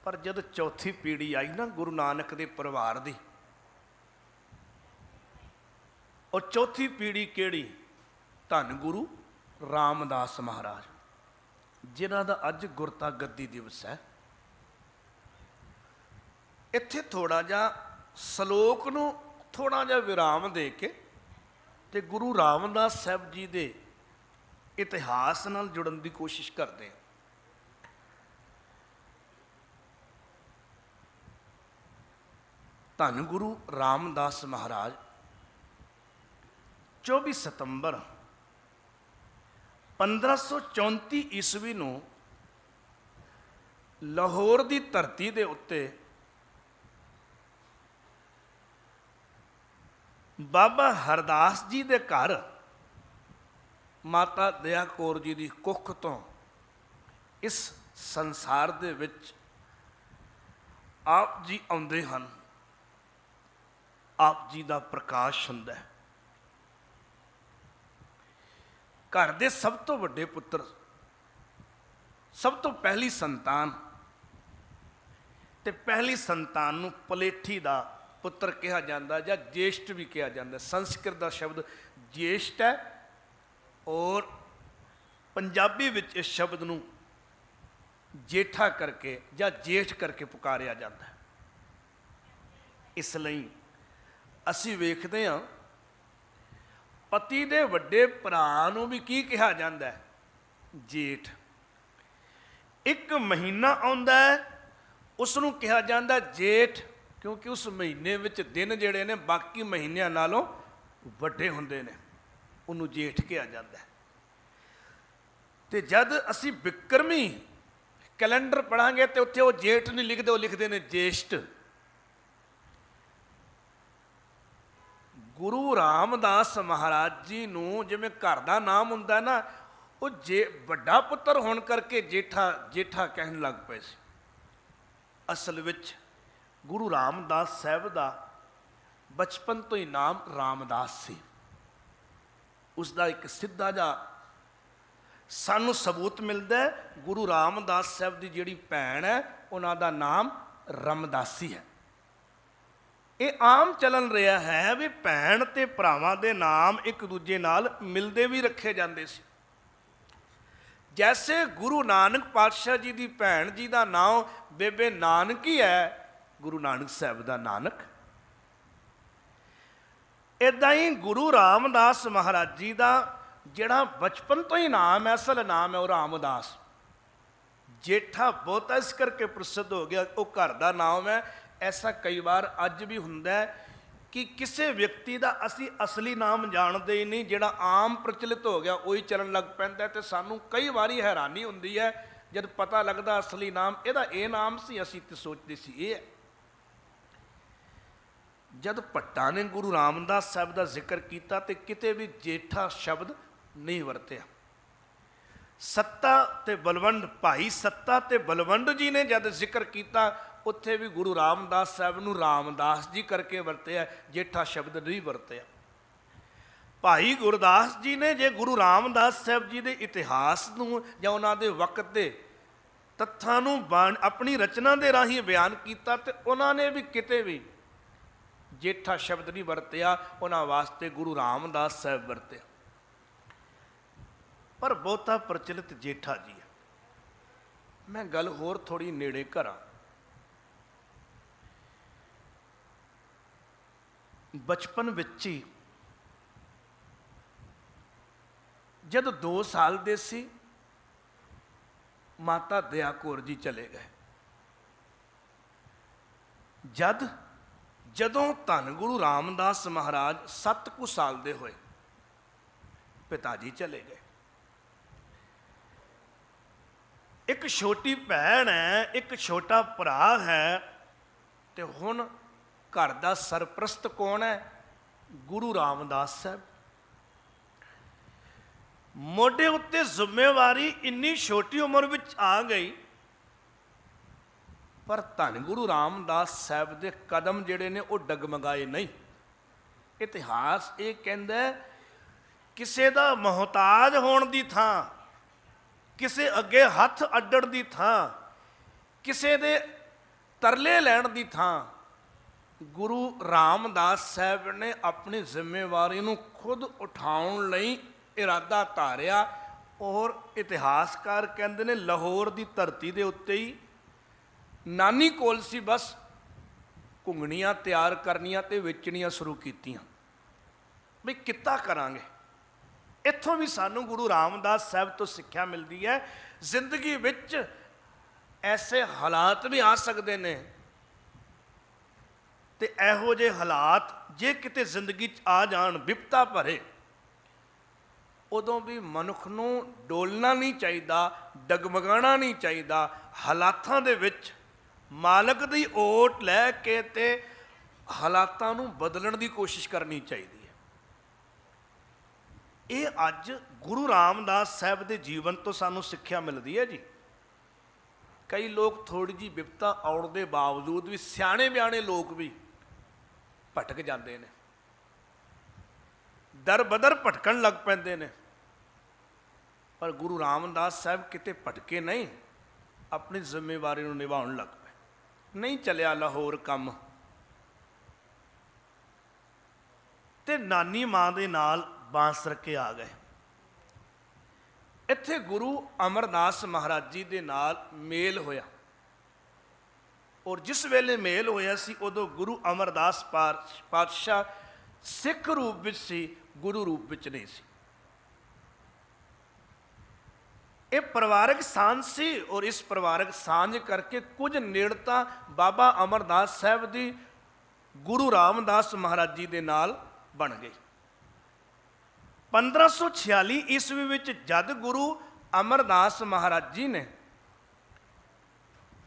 ਪਰ ਜਦ ਚੌਥੀ ਪੀੜੀ ਆਈ ਨਾ ਗੁਰੂ ਨਾਨਕ ਦੇ ਪਰਿਵਾਰ ਦੀ, ਉਹ ਚੌਥੀ ਪੀੜੀ ਕਿਹੜੀ? ਧੰਨ ਗੁਰੂ ਰਾਮਦਾਸ ਮਹਾਰਾਜ, ਜਿਨ੍ਹਾਂ ਦਾ ਅੱਜ ਗੁਰਤਾ ਗੱਦੀ ਦਿਵਸ ਹੈ। ਇੱਥੇ ਥੋੜਾ ਜਿਹਾ ਸ਼ਲੋਕ ਨੂੰ ਥੋੜਾ ਜਿਹਾ ਵਿਰਾਮ ਦੇ ਕੇ ਤੇ ਗੁਰੂ ਰਾਮਦਾਸ ਸਾਹਿਬ ਜੀ ਦੇ ਇਤਿਹਾਸ ਨਾਲ ਜੁੜਨ ਦੀ ਕੋਸ਼ਿਸ਼ ਕਰਦੇ ਹਾਂ। ਧੰਨ ਗੁਰੂ ਰਾਮਦਾਸ ਮਹਾਰਾਜ 24 ਸਤੰਬਰ 1534 ਈਸਵੀ ਨੂੰ ਲਾਹੌਰ ਦੀ ਧਰਤੀ ਦੇ ਉੱਤੇ ਬਾਬਾ ਹਰਦਾਸ ਜੀ ਦੇ ਘਰ ਮਾਤਾ ਦਇਆ ਕੌਰ ਜੀ ਦੀ ਕੁੱਖ ਤੋਂ ਇਸ ਸੰਸਾਰ ਦੇ ਵਿੱਚ ਆਪ ਜੀ ਆਉਂਦੇ ਹਨ। ਆਪ ਜੀ ਦਾ ਪ੍ਰਕਾਸ਼ ਹੁੰਦਾ ਹੈ। ਘਰ ਦੇ ਸਭ ਤੋਂ ਵੱਡੇ ਪੁੱਤਰ, ਸਭ ਤੋਂ ਪਹਿਲੀ ਸੰਤਾਨ, ਤੇ ਪਹਿਲੀ ਸੰਤਾਨ ਨੂੰ ਪਲੇਠੀ ਦਾ ਪੁੱਤਰ ਕਿਹਾ ਜਾਂਦਾ ਜਾਂ ਜੇਸ਼ਟ ਵੀ ਕਿਹਾ ਜਾਂਦਾ। ਸੰਸਕ੍ਰਿਤ ਦਾ ਸ਼ਬਦ ਜੇਸ਼ਟ ਹੈ ਔਰ ਪੰਜਾਬੀ ਵਿੱਚ ਇਸ ਸ਼ਬਦ ਨੂੰ ਜੇਠਾ ਕਰਕੇ ਜਾਂ ਜੇਠ ਕਰਕੇ ਪੁਕਾਰਿਆ ਜਾਂਦਾ ਹੈ। ਇਸ ਲਈ ਅਸੀਂ ਵੇਖਦੇ ਹਾਂ ਪਤੀ ਦੇ ਵੱਡੇ ਭਰਾ ਨੂੰ ਵੀ ਕੀ ਕਿਹਾ ਜਾਂਦਾ ਹੈ? ਜੇਠ। ਇੱਕ ਮਹੀਨਾ ਆਉਂਦਾ ਹੈ ਉਸ ਨੂੰ ਕਿਹਾ ਜਾਂਦਾ ਜੇਠ, ਕਿਉਂਕਿ ਉਸ ਮਹੀਨੇ ਵਿੱਚ ਦਿਨ ਜਿਹੜੇ ਨੇ ਬਾਕੀ ਮਹੀਨਿਆਂ ਨਾਲੋਂ ਵੱਡੇ ਹੁੰਦੇ ਨੇ, ਉਹਨੂੰ ਜੇਠ ਕਿਹਾ ਜਾਂਦਾ ਹੈ। ਤੇ ਜਦ ਅਸੀਂ ਬਿਕਰਮੀ ਕੈਲੰਡਰ ਪੜਾਂਗੇ ਤੇ ਉੱਥੇ ਉਹ ਜੇਠ ਨਹੀਂ ਲਿਖਦੇ, ਉਹ ਲਿਖਦੇ ਨੇ ਜੇਸ਼ਟ। ਗੁਰੂ ਰਾਮਦਾਸ ਮਹਾਰਾਜ ਜੀ ਨੂੰ ਜਿਵੇਂ ਘਰ ਦਾ ਨਾਮ ਹੁੰਦਾ ਨਾ, ਉਹ ਵੱਡਾ ਪੁੱਤਰ ਹੋਣ ਕਰਕੇ ਜੇਠਾ ਕਹਿਣ ਲੱਗ ਪਏ ਸੀ। ਅਸਲ ਵਿੱਚ ਗੁਰੂ ਰਾਮਦਾਸ ਸਾਹਿਬ ਦਾ ਬਚਪਨ ਤੋਂ ਹੀ ਨਾਮ ਰਾਮਦਾਸ ਸੀ। ਉਸ ਦਾ ਇੱਕ ਸਿੱਧਾ ਜਿਹਾ ਸਾਨੂੰ ਸਬੂਤ ਮਿਲਦਾ ਹੈ। ਗੁਰੂ ਰਾਮਦਾਸ ਸਾਹਿਬ ਦੀ ਜਿਹੜੀ ਭੈਣ ਹੈ ਉਹਨਾਂ ਦਾ ਨਾਮ ਰਮਦਾਸੀ ਹੈ। ਇਹ ਆਮ ਚੱਲਣ ਰਿਹਾ ਹੈ ਵੀ ਭੈਣ ਤੇ ਭਰਾਵਾਂ ਦੇ ਨਾਮ ਇੱਕ ਦੂਜੇ ਨਾਲ ਮਿਲਦੇ ਵੀ ਰੱਖੇ ਜਾਂਦੇ ਸੀ। ਜੈਸੇ ਗੁਰੂ ਨਾਨਕ ਪਾਤਸ਼ਾਹ ਜੀ ਦੀ ਭੈਣ ਜੀ ਦਾ ਨਾਮ ਬੇਬੇ ਨਾਨਕੀ ਹੈ, ਗੁਰੂ ਨਾਨਕ ਸਾਹਿਬ ਦਾ ਨਾਨਕ। ਇੱਦਾਂ ਹੀ ਗੁਰੂ ਰਾਮਦਾਸ ਮਹਾਰਾਜ ਜੀ ਦਾ ਜਿਹੜਾ ਬਚਪਨ ਤੋਂ ਹੀ ਨਾਮ ਹੈ, ਅਸਲ ਨਾਮ ਹੈ ਉਹ ਰਾਮਦਾਸ। ਜੇਠਾ ਬਹੁਤਾ ਇਸ ਕਰਕੇ ਪ੍ਰਸਿੱਧ ਹੋ ਗਿਆ, ਉਹ ਘਰ ਦਾ ਨਾਮ ਹੈ। ਐਸਾ ਕਈ ਵਾਰ ਅੱਜ ਵੀ ਹੁੰਦਾ ਹੈ ਕਿ ਕਿਸੇ ਵਿਅਕਤੀ ਦਾ ਅਸੀਂ ਅਸਲੀ ਨਾਮ ਜਾਣਦੇ ਹੀ ਨਹੀਂ, ਜਿਹੜਾ ਆਮ ਪ੍ਰਚਲਿਤ ਹੋ ਗਿਆ ਉਹੀ ਚੱਲਣ ਲੱਗ ਪੈਂਦਾ। ਤੇ ਸਾਨੂੰ ਕਈ ਵਾਰੀ ਹੈਰਾਨੀ ਹੁੰਦੀ ਹੈ ਜਦ ਪਤਾ ਲੱਗਦਾ ਅਸਲੀ ਨਾਮ ਇਹਦਾ ਇਹ ਨਾਮ ਸੀ, ਅਸੀਂ ਤੇ ਸੋਚਦੇ ਸੀ ਇਹ ਹੈ। ਜਦ ਭੱਟਾਂ ਨੇ ਗੁਰੂ ਰਾਮਦਾਸ ਸਾਹਿਬ ਦਾ ਜ਼ਿਕਰ ਕੀਤਾ ਤੇ ਕਿਤੇ ਵੀ ਜੇਠਾ ਸ਼ਬਦ ਨਹੀਂ ਵਰਤਿਆ। ਸੱਤਾ ਤੇ ਬਲਵੰਡ, ਭਾਈ ਸੱਤਾ ਤੇ ਬਲਵੰਡ ਜੀ ਨੇ ਜਦ ਜ਼ਿਕਰ ਕੀਤਾ ਉੱਥੇ ਵੀ ਗੁਰੂ ਰਾਮਦਾਸ ਸਾਹਿਬ ਨੂੰ ਰਾਮਦਾਸ ਜੀ ਕਰਕੇ ਵਰਤਿਆ, ਜੇਠਾ ਸ਼ਬਦ ਨਹੀਂ ਵਰਤਿਆ। ਭਾਈ ਗੁਰਦਾਸ ਜੀ ਨੇ ਜੇ ਗੁਰੂ ਰਾਮਦਾਸ ਸਾਹਿਬ ਜੀ ਦੇ ਇਤਿਹਾਸ ਨੂੰ ਜਾਂ ਉਹਨਾਂ ਦੇ ਵਕਤ ਦੇ ਤੱਥਾਂ ਨੂੰ ਆਪਣੀ ਰਚਨਾ ਦੇ ਰਾਹੀਂ ਬਿਆਨ ਕੀਤਾ ਤੇ ਉਹਨਾਂ ਨੇ ਵੀ ਕਿਤੇ ਵੀ ਜੇਠਾ ਸ਼ਬਦ ਨਹੀਂ ਵਰਤਿਆ, ਉਹਨਾਂ ਵਾਸਤੇ ਗੁਰੂ ਰਾਮਦਾਸ ਸਾਹਿਬ ਵਰਤਿਆ। ਪਰ ਬਹੁਤਾ ਪ੍ਰਚਲਿਤ ਜੇਠਾ ਜੀ ਹੈ। ਮੈਂ ਗੱਲ ਹੋਰ ਥੋੜੀ ਨੇੜੇ ਕਰਾਂ। ਬਚਪਨ ਵਿੱਚ ਹੀ ਜਦ 2 ਸਾਲ ਦੇ ਸੀ, ਮਾਤਾ ਦਇਆ ਕੌਰ ਜੀ ਚਲੇ ਗਏ। ਜਦੋਂ ਧੰਨ ਗੁਰੂ ਰਾਮਦਾਸ ਮਹਾਰਾਜ 7 ਕੁ ਸਾਲ ਦੇ ਹੋਏ, ਪਿਤਾ ਜੀ ਚਲੇ ਗਏ। ਇੱਕ ਛੋਟੀ ਭੈਣ ਹੈ, ਇੱਕ ਛੋਟਾ ਭਰਾ ਹੈ, ਤੇ ਹੁਣ ਘਰ ਦਾ ਸਰਪ੍ਰਸਤ ਕੌਣ ਹੈ? ਗੁਰੂ ਰਾਮਦਾਸ ਸਾਹਿਬ। ਮੋਢੇ ਉੱਤੇ ਜ਼ਿੰਮੇਵਾਰੀ ਇੰਨੀ ਛੋਟੀ ਉਮਰ ਵਿੱਚ ਆ ਗਈ, ਪਰ ਧੰਨ ਗੁਰੂ ਰਾਮਦਾਸ ਸਾਹਿਬ ਦੇ ਕਦਮ ਜਿਹੜੇ ਨੇ ਉਹ ਡਗਮਗਾਏ ਨਹੀਂ। ਇਤਿਹਾਸ ਇਹ ਕਹਿੰਦਾ ਕਿਸੇ ਦਾ ਮੁਹਤਾਜ ਹੋਣ ਦੀ ਥਾਂ, ਕਿਸੇ ਅੱਗੇ ਹੱਥ ਅੱਡਣ ਦੀ ਥਾਂ, ਕਿਸੇ ਦੇ ਤਰਲੇ ਲੈਣ ਦੀ ਥਾਂ, ਗੁਰੂ ਰਾਮਦਾਸ ਸਾਹਿਬ ਨੇ ਆਪਣੀ ਜ਼ਿੰਮੇਵਾਰੀ ਨੂੰ ਖੁਦ ਉਠਾਉਣ ਲਈ ਇਰਾਦਾ ਧਾਰਿਆ। ਔਰ ਇਤਿਹਾਸਕਾਰ ਕਹਿੰਦੇ ਨੇ ਲਾਹੌਰ ਦੀ ਧਰਤੀ ਦੇ ਉੱਤੇ ਹੀ ਨਾਨੀ ਕੋਲ ਸੀ ਬਸ, ਘੁੰਗਣੀਆਂ ਤਿਆਰ ਕਰਨੀਆਂ ਤੇ ਵੇਚਣੀਆਂ ਸ਼ੁਰੂ ਕੀਤੀਆਂ ਵੀ ਕਿੱਤਾ ਕਰਾਂਗੇ। ਇੱਥੋਂ ਵੀ ਸਾਨੂੰ ਗੁਰੂ ਰਾਮਦਾਸ ਸਾਹਿਬ ਤੋਂ ਸਿੱਖਿਆ ਮਿਲਦੀ ਹੈ, ਜ਼ਿੰਦਗੀ ਵਿੱਚ ਐਸੇ ਹਾਲਾਤ ਵੀ ਆ ਸਕਦੇ ਨੇ, ਤੇ ਇਹੋ ਜਿਹੇ ਹਾਲਾਤ ਜੇ ਕਿਤੇ ਜ਼ਿੰਦਗੀ 'ਚ ਆ ਜਾਣ ਵਿਪਤਾ ਭਰੇ, ਉਦੋਂ ਵੀ ਮਨੁੱਖ ਨੂੰ ਡੋਲਣਾ ਨਹੀਂ ਚਾਹੀਦਾ, ਡਗਮਗਾਣਾ ਨਹੀਂ ਚਾਹੀਦਾ। ਹਾਲਾਤਾਂ ਦੇ ਵਿੱਚ ਮਾਲਕ ਦੀ ਓਟ ਲੈ ਕੇ ਤੇ ਹਾਲਾਤਾਂ ਨੂੰ ਬਦਲਣ ਦੀ ਕੋਸ਼ਿਸ਼ ਕਰਨੀ ਚਾਹੀਦੀ ਹੈ। ਇਹ ਅੱਜ ਗੁਰੂ ਰਾਮਦਾਸ ਸਾਹਿਬ ਦੇ ਜੀਵਨ ਤੋਂ ਸਾਨੂੰ ਸਿੱਖਿਆ ਮਿਲਦੀ ਹੈ ਜੀ। ਕਈ ਲੋਕ ਥੋੜੀ ਜਿਹੀ ਵਿਪਤਾ ਆਉਣ ਦੇ ਬਾਵਜੂਦ ਵੀ, ਸਿਆਣੇ ਬਿਆਣੇ ਲੋਕ ਵੀ ਭਟਕ ਜਾਂਦੇ ਨੇ, ਦਰ ਬਦਰ ਭਟਕਣ ਲੱਗ ਪੈਂਦੇ ਨੇ। ਪਰ ਗੁਰੂ ਰਾਮਦਾਸ ਸਾਹਿਬ ਕਿਤੇ ਭਟਕੇ ਨਹੀਂ, ਆਪਣੀ ਜ਼ਿੰਮੇਵਾਰੀ ਨੂੰ ਨਿਭਾਉਣ ਲੱਗ ਪਏ। ਨਹੀਂ ਚੱਲਿਆ ਲਾਹੌਰ ਕੰਮ, ਤੇ ਨਾਨੀ ਮਾਂ ਦੇ ਨਾਲ ਬਾਂਸਰ ਕੇ ਆ ਗਏ। ਇੱਥੇ ਗੁਰੂ ਅਮਰਦਾਸ ਮਹਾਰਾਜ ਜੀ ਦੇ ਨਾਲ ਮੇਲ ਹੋਇਆ, ਔਰ ਜਿਸ ਵੇਲੇ ਮੇਲ ਹੋਇਆ ਸੀ ਉਦੋਂ ਗੁਰੂ ਅਮਰਦਾਸ ਪਾਤਸ਼ਾਹ ਸਿੱਖ ਰੂਪ ਵਿੱਚ ਸੀ, ਗੁਰੂ ਰੂਪ ਵਿੱਚ ਨਹੀਂ ਸੀ। ਇਹ ਪਰਿਵਾਰਕ ਸਾਂਝ ਸੀ, ਔਰ ਇਸ ਪਰਿਵਾਰਕ ਸਾਂਝ ਕਰਕੇ ਕੁਝ ਨੇੜਤਾ ਬਾਬਾ ਅਮਰਦਾਸ ਸਾਹਿਬ ਦੀ ਗੁਰੂ ਰਾਮਦਾਸ ਮਹਾਰਾਜ ਜੀ ਦੇ ਨਾਲ ਬਣ ਗਈ। 1546 ਈਸਵੀ ਵਿੱਚ ਜਦ ਗੁਰੂ ਅਮਰਦਾਸ ਮਹਾਰਾਜ ਜੀ ਨੇ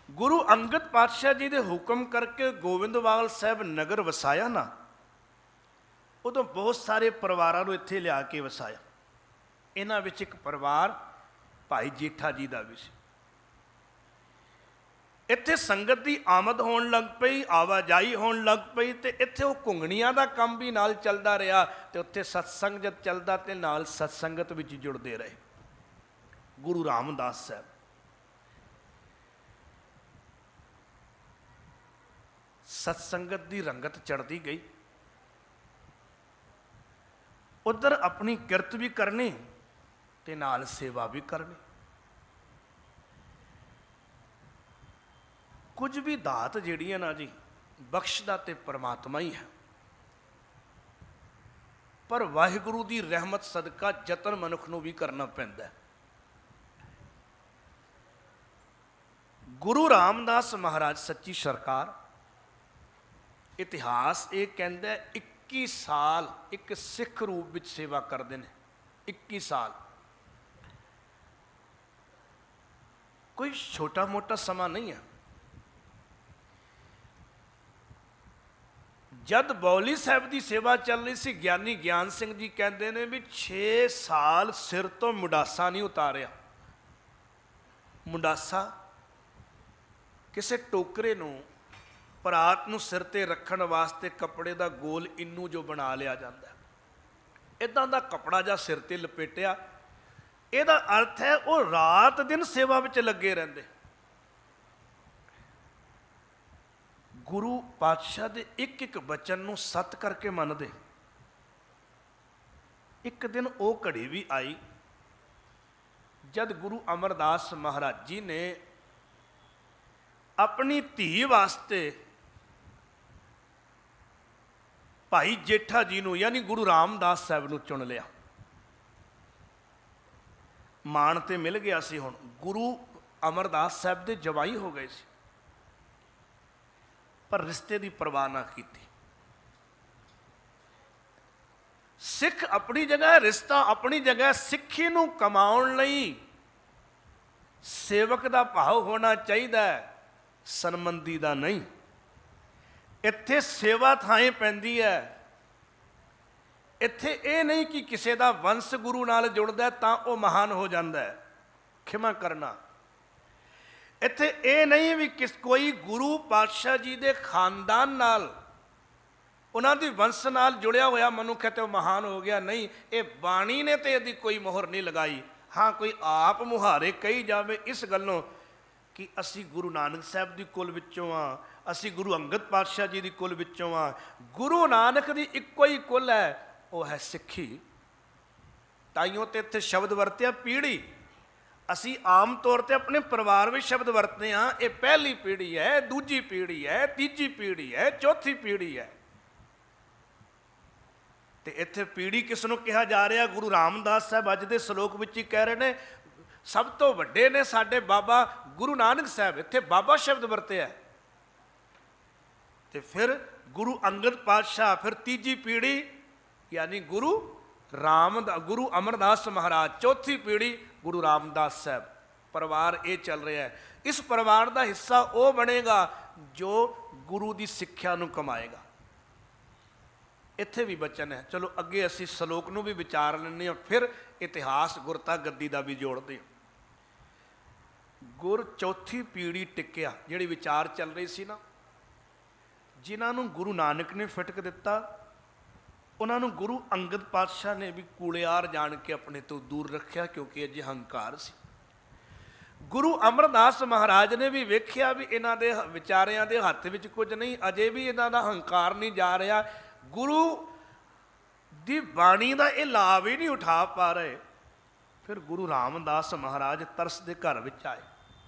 ਗੁਰੂ ਅੰਗਦ ਪਾਤਸ਼ਾਹ ਜੀ ਦੇ ਹੁਕਮ ਕਰਕੇ ਗੋਬਿੰਦਵਾਲ ਸਾਹਿਬ ਨਗਰ ਵਸਾਇਆ ਨਾ, ਉਦੋਂ ਬਹੁਤ ਸਾਰੇ ਪਰਿਵਾਰਾਂ ਨੂੰ ਇੱਥੇ ਲਿਆ ਕੇ ਵਸਾਇਆ। ਇਹਨਾਂ ਵਿੱਚ ਇੱਕ ਪਰਿਵਾਰ ਭਾਈ ਜੇਠਾ ਜੀ ਦਾ ਵੀ ਸੀ। ਇੱਥੇ ਸੰਗਤ ਦੀ ਆਮਦ ਹੋਣ ਲੱਗ ਪਈ, ਆਵਾਜਾਈ ਹੋਣ ਲੱਗ ਪਈ, ਤੇ ਇੱਥੇ ਉਹ ਘੁੰਗਣੀਆਂ ਦਾ ਕੰਮ ਵੀ ਨਾਲ ਚੱਲਦਾ ਰਿਹਾ, ਤੇ ਉੱਥੇ ਸਤਸੰਗ ਜਦ ਚੱਲਦਾ ਤੇ ਨਾਲ ਸਤਸੰਗਤ ਵਿੱਚ ਜੁੜਦੇ ਰਹੇ ਗੁਰੂ ਰਾਮਦਾਸ ਸਾਹਿਬ। ਸਤਸੰਗਤ ਦੀ ਰੰਗਤ ਚੜ੍ਹਦੀ ਗਈ, ਉਧਰ ਆਪਣੀ ਕਿਰਤ ਵੀ ਕਰਨੀ ਤੇ ਨਾਲ ਸੇਵਾ ਵੀ ਕਰਨੀ। ਕੁਝ ਵੀ ਦਾਤ ਜਿਹੜੀ ਹੈ ਨਾ ਜੀ, ਬਖਸ਼ਦਾ ਤੇ ਪਰਮਾਤਮਾ ਹੀ ਹੈ, ਪਰ ਵਾਹਿਗੁਰੂ ਦੀ ਰਹਿਮਤ ਸਦਕਾ ਯਤਨ ਮਨੁੱਖ ਨੂੰ ਵੀ ਕਰਨਾ ਪੈਂਦਾ ਹੈ। ਗੁਰੂ ਰਾਮਦਾਸ ਮਹਾਰਾਜ ਸੱਚੀ ਸਰਕਾਰ, ਇਤਿਹਾਸ ਇਹ ਕਹਿੰਦਾ 21 ਸਾਲ ਇੱਕ ਸਿੱਖ ਰੂਪ ਵਿੱਚ ਸੇਵਾ ਕਰਦੇ ਨੇ। 21 ਸਾਲ ਕੋਈ ਛੋਟਾ ਮੋਟਾ ਸਮਾਂ ਨਹੀਂ ਹੈ। ਜਦ ਬੌਲੀ ਸਾਹਿਬ ਦੀ ਸੇਵਾ ਚੱਲ ਰਹੀ ਸੀ, ਗਿਆਨੀ ਗਿਆਨ ਸਿੰਘ ਜੀ ਕਹਿੰਦੇ ਨੇ ਵੀ 6 ਸਾਲ ਸਿਰ ਤੋਂ ਮੁੰਡਾਸਾ ਨਹੀਂ ਉਤਾਰਿਆ। ਮੁੰਡਾਸਾ ਕਿਸੇ ਟੋਕਰੇ ਨੂੰ ਪਰਾਤ ਨੂੰ ਸਿਰ ਤੇ ਰੱਖਣ ਵਾਸਤੇ ਕੱਪੜੇ ਦਾ ਗੋਲ ਇੰਨੂ ਜੋ ਬਣਾ ਲਿਆ ਜਾਂਦਾ, ਇਦਾਂ ਦਾ ਕੱਪੜਾ ਜਾਂ ਸਿਰ ਤੇ ਲਪੇਟਿਆ। ਇਹਦਾ ਅਰਥ ਹੈ ਉਹ ਰਾਤ ਦਿਨ ਸੇਵਾ ਵਿੱਚ ਲੱਗੇ ਰਹਿੰਦੇ। ਗੁਰੂ ਪਾਤਸ਼ਾਹ ਦੇ ਇੱਕ ਇੱਕ ਬਚਨ ਨੂੰ ਸੱਤ ਕਰਕੇ ਮੰਨਦੇ। ਇੱਕ ਦਿਨ ਉਹ ਘੜੀ ਵੀ ਆਈ ਜਦ ਗੁਰੂ ਅਮਰਦਾਸ ਮਹਾਰਾਜ ਜੀ ਨੇ ਆਪਣੀ ਧੀ ਵਾਸਤੇ ਭਾਈ ਜੇਠਾ ਜੀ ਨੂੰ, ਯਾਨੀ ਗੁਰੂ ਰਾਮਦਾਸ ਸਾਹਿਬ ਨੂੰ ਚੁਣ ਲਿਆ। ਮਾਣ ਤੇ ਮਿਲ ਗਿਆ ਸੀ, ਹੁਣ ਗੁਰੂ ਅਮਰਦਾਸ ਸਾਹਿਬ ਦੇ ਜਵਾਈ ਹੋ ਗਏ ਸੀ, ਪਰ ਰਿਸ਼ਤੇ ਦੀ ਪਰਵਾਹ ਨਾ ਕੀਤੀ। ਸਿੱਖ ਆਪਣੀ ਜਗ੍ਹਾ, ਰਿਸ਼ਤਾ ਆਪਣੀ ਜਗ੍ਹਾ। ਸਿੱਖੀ ਨੂੰ ਕਮਾਉਣ ਲਈ ਸੇਵਕ ਦਾ ਭਾਵ ਹੋਣਾ ਚਾਹੀਦਾ ਹੈ, ਸੰਬੰਧੀ ਦਾ ਨਹੀਂ। ਇੱਥੇ ਸੇਵਾ ਥਾਂ ਪੈਂਦੀ ਹੈ। ਇੱਥੇ ਇਹ ਨਹੀਂ ਕਿ ਕਿਸੇ ਦਾ ਵੰਸ਼ ਗੁਰੂ ਨਾਲ ਜੁੜਦਾ ਤਾਂ ਉਹ ਮਹਾਨ ਹੋ ਜਾਂਦਾ ਹੈ, ਖਿਮਾ ਕਰਨਾ। ਇੱਥੇ ਇਹ ਨਹੀਂ ਵੀ ਕੋਈ ਗੁਰੂ ਪਾਤਸ਼ਾਹ ਜੀ ਦੇ ਖਾਨਦਾਨ ਨਾਲ, ਉਹਨਾਂ ਦੀ ਵੰਸ਼ ਨਾਲ ਜੁੜਿਆ ਹੋਇਆ ਮਨੁੱਖ ਹੈ ਤੇ ਉਹ ਮਹਾਨ ਹੋ ਗਿਆ। ਨਹੀਂ, ਇਹ ਬਾਣੀ ਨੇ ਤੇ ਇਹਦੀ ਕੋਈ ਮੋਹਰ ਨਹੀਂ ਲਗਾਈ। ਹਾਂ, ਕੋਈ ਆਪ ਮੁਹਾਰੇ ਕਹੀ ਜਾਵੇ ਇਸ ਗੱਲੋਂ ਕਿ ਅਸੀਂ ਗੁਰੂ ਨਾਨਕ ਸਾਹਿਬ ਦੀ ਕੁਲ ਵਿੱਚੋਂ ਆ, ਅਸੀਂ ਗੁਰੂ ਅੰਗਦ ਪਾਤਸ਼ਾਹ ਜੀ ਦੀ ਕੁਲ ਵਿੱਚੋਂ ਆ। ਗੁਰੂ ਨਾਨਕ ਦੀ ਇੱਕੋ ਹੀ ਕੁਲ ਹੈ, ਉਹ ਹੈ ਸਿੱਖੀ। ਤਾਈਓ ਤੇ ਇੱਥੇ ਸ਼ਬਦ ਵਰਤਿਆ ਪੀੜ੍ਹੀ। ਅਸੀਂ ਆਮ ਤੌਰ ਤੇ ਆਪਣੇ ਪਰਿਵਾਰ ਵਿੱਚ ਸ਼ਬਦ ਵਰਤਦੇ ਹਾਂ, ਇਹ ਪਹਿਲੀ ਪੀੜ੍ਹੀ ਹੈ, ਦੂਜੀ ਪੀੜ੍ਹੀ ਹੈ, ਤੀਜੀ ਪੀੜ੍ਹੀ ਹੈ, ਚੌਥੀ ਪੀੜ੍ਹੀ ਹੈ। ਤੇ ਇੱਥੇ ਪੀੜ੍ਹੀ ਕਿਸ ਨੂੰ ਕਿਹਾ ਜਾ ਰਿਹਾ? ਗੁਰੂ ਰਾਮਦਾਸ ਸਾਹਿਬ ਅੱਜ ਦੇ ਸ਼ਲੋਕ ਵਿੱਚ ਹੀ ਕਹਿ ਰਹੇ ਨੇ, ਸਭ ਤੋਂ ਵੱਡੇ ਨੇ ਸਾਡੇ ਬਾਬਾ ਗੁਰੂ ਨਾਨਕ ਸਾਹਿਬ। ਇੱਥੇ ਬਾਬਾ ਸ਼ਬਦ ਵਰਤਿਆ। ਤੇ ਫਿਰ ਗੁਰੂ ਅੰਗਦ ਪਾਤਸ਼ਾਹ, ਫਿਰ ਤੀਜੀ ਪੀੜ੍ਹੀ ਯਾਨੀ ਗੁਰੂ ਅਮਰਦਾਸ ਮਹਾਰਾਜ, ਚੌਥੀ ਪੀੜ੍ਹੀ ਗੁਰੂ ਰਾਮਦਾਸ ਸਾਹਿਬ। ਪਰਿਵਾਰ ਇਹ ਚੱਲ ਰਿਹਾ ਹੈ। ਇਸ ਪਰਿਵਾਰ ਦਾ ਹਿੱਸਾ ਉਹ ਬਣੇਗਾ ਜੋ ਗੁਰੂ ਦੀ ਸਿੱਖਿਆ ਨੂੰ ਕਮਾਏਗਾ। ਇੱਥੇ ਵੀ ਬਚਨ ਹੈ। ਚਲੋ ਅੱਗੇ ਅਸੀਂ ਸ਼ਲੋਕ ਨੂੰ ਵੀ ਵਿਚਾਰ ਲੈਂਦੇ ਹਾਂ, ਫਿਰ ਇਤਿਹਾਸ ਗੁਰਤਾ ਗੱਦੀ ਦਾ ਵੀ ਜੋੜਦੇ ਹਾਂ। ਗੁਰ ਚੌਥੀ ਪੀੜ੍ਹੀ ਟਿਕਿਆ, ਜਿਹੜੀ ਵਿਚਾਰ ਚੱਲ ਰਹੀ ਸੀ ਨਾ, ਜਿਨ੍ਹਾਂ ਨੂੰ ਗੁਰੂ ਨਾਨਕ ਨੇ ਫਿਟਕ ਦਿੱਤਾ, ਉਹਨਾਂ ਨੂੰ ਗੁਰੂ ਅੰਗਦ ਪਾਤਸ਼ਾਹ ਨੇ ਵੀ ਕੂੜਿਆਰ ਜਾਣ ਕੇ ਆਪਣੇ ਤੋਂ ਦੂਰ ਰੱਖਿਆ, ਕਿਉਂਕਿ ਅਜੇ ਹੰਕਾਰ ਸੀ। ਗੁਰੂ ਅਮਰਦਾਸ ਮਹਾਰਾਜ ਨੇ ਵੀ ਵੇਖਿਆ ਵੀ ਇਹਨਾਂ ਦੇ ਵਿਚਾਰਿਆਂ ਦੇ ਹੱਥ ਵਿੱਚ ਕੁਝ ਨਹੀਂ, ਅਜੇ ਵੀ ਇਹਨਾਂ ਦਾ ਹੰਕਾਰ ਨਹੀਂ ਜਾ ਰਿਹਾ, ਗੁਰੂ ਦੀ ਬਾਣੀ ਦਾ ਇਹ ਲਾਭ ਹੀ ਨਹੀਂ ਉਠਾ ਪਾ ਰਹੇ। ਫਿਰ ਗੁਰੂ ਰਾਮਦਾਸ ਮਹਾਰਾਜ ਤਰਸ ਦੇ ਘਰ ਵਿੱਚ ਆਏ,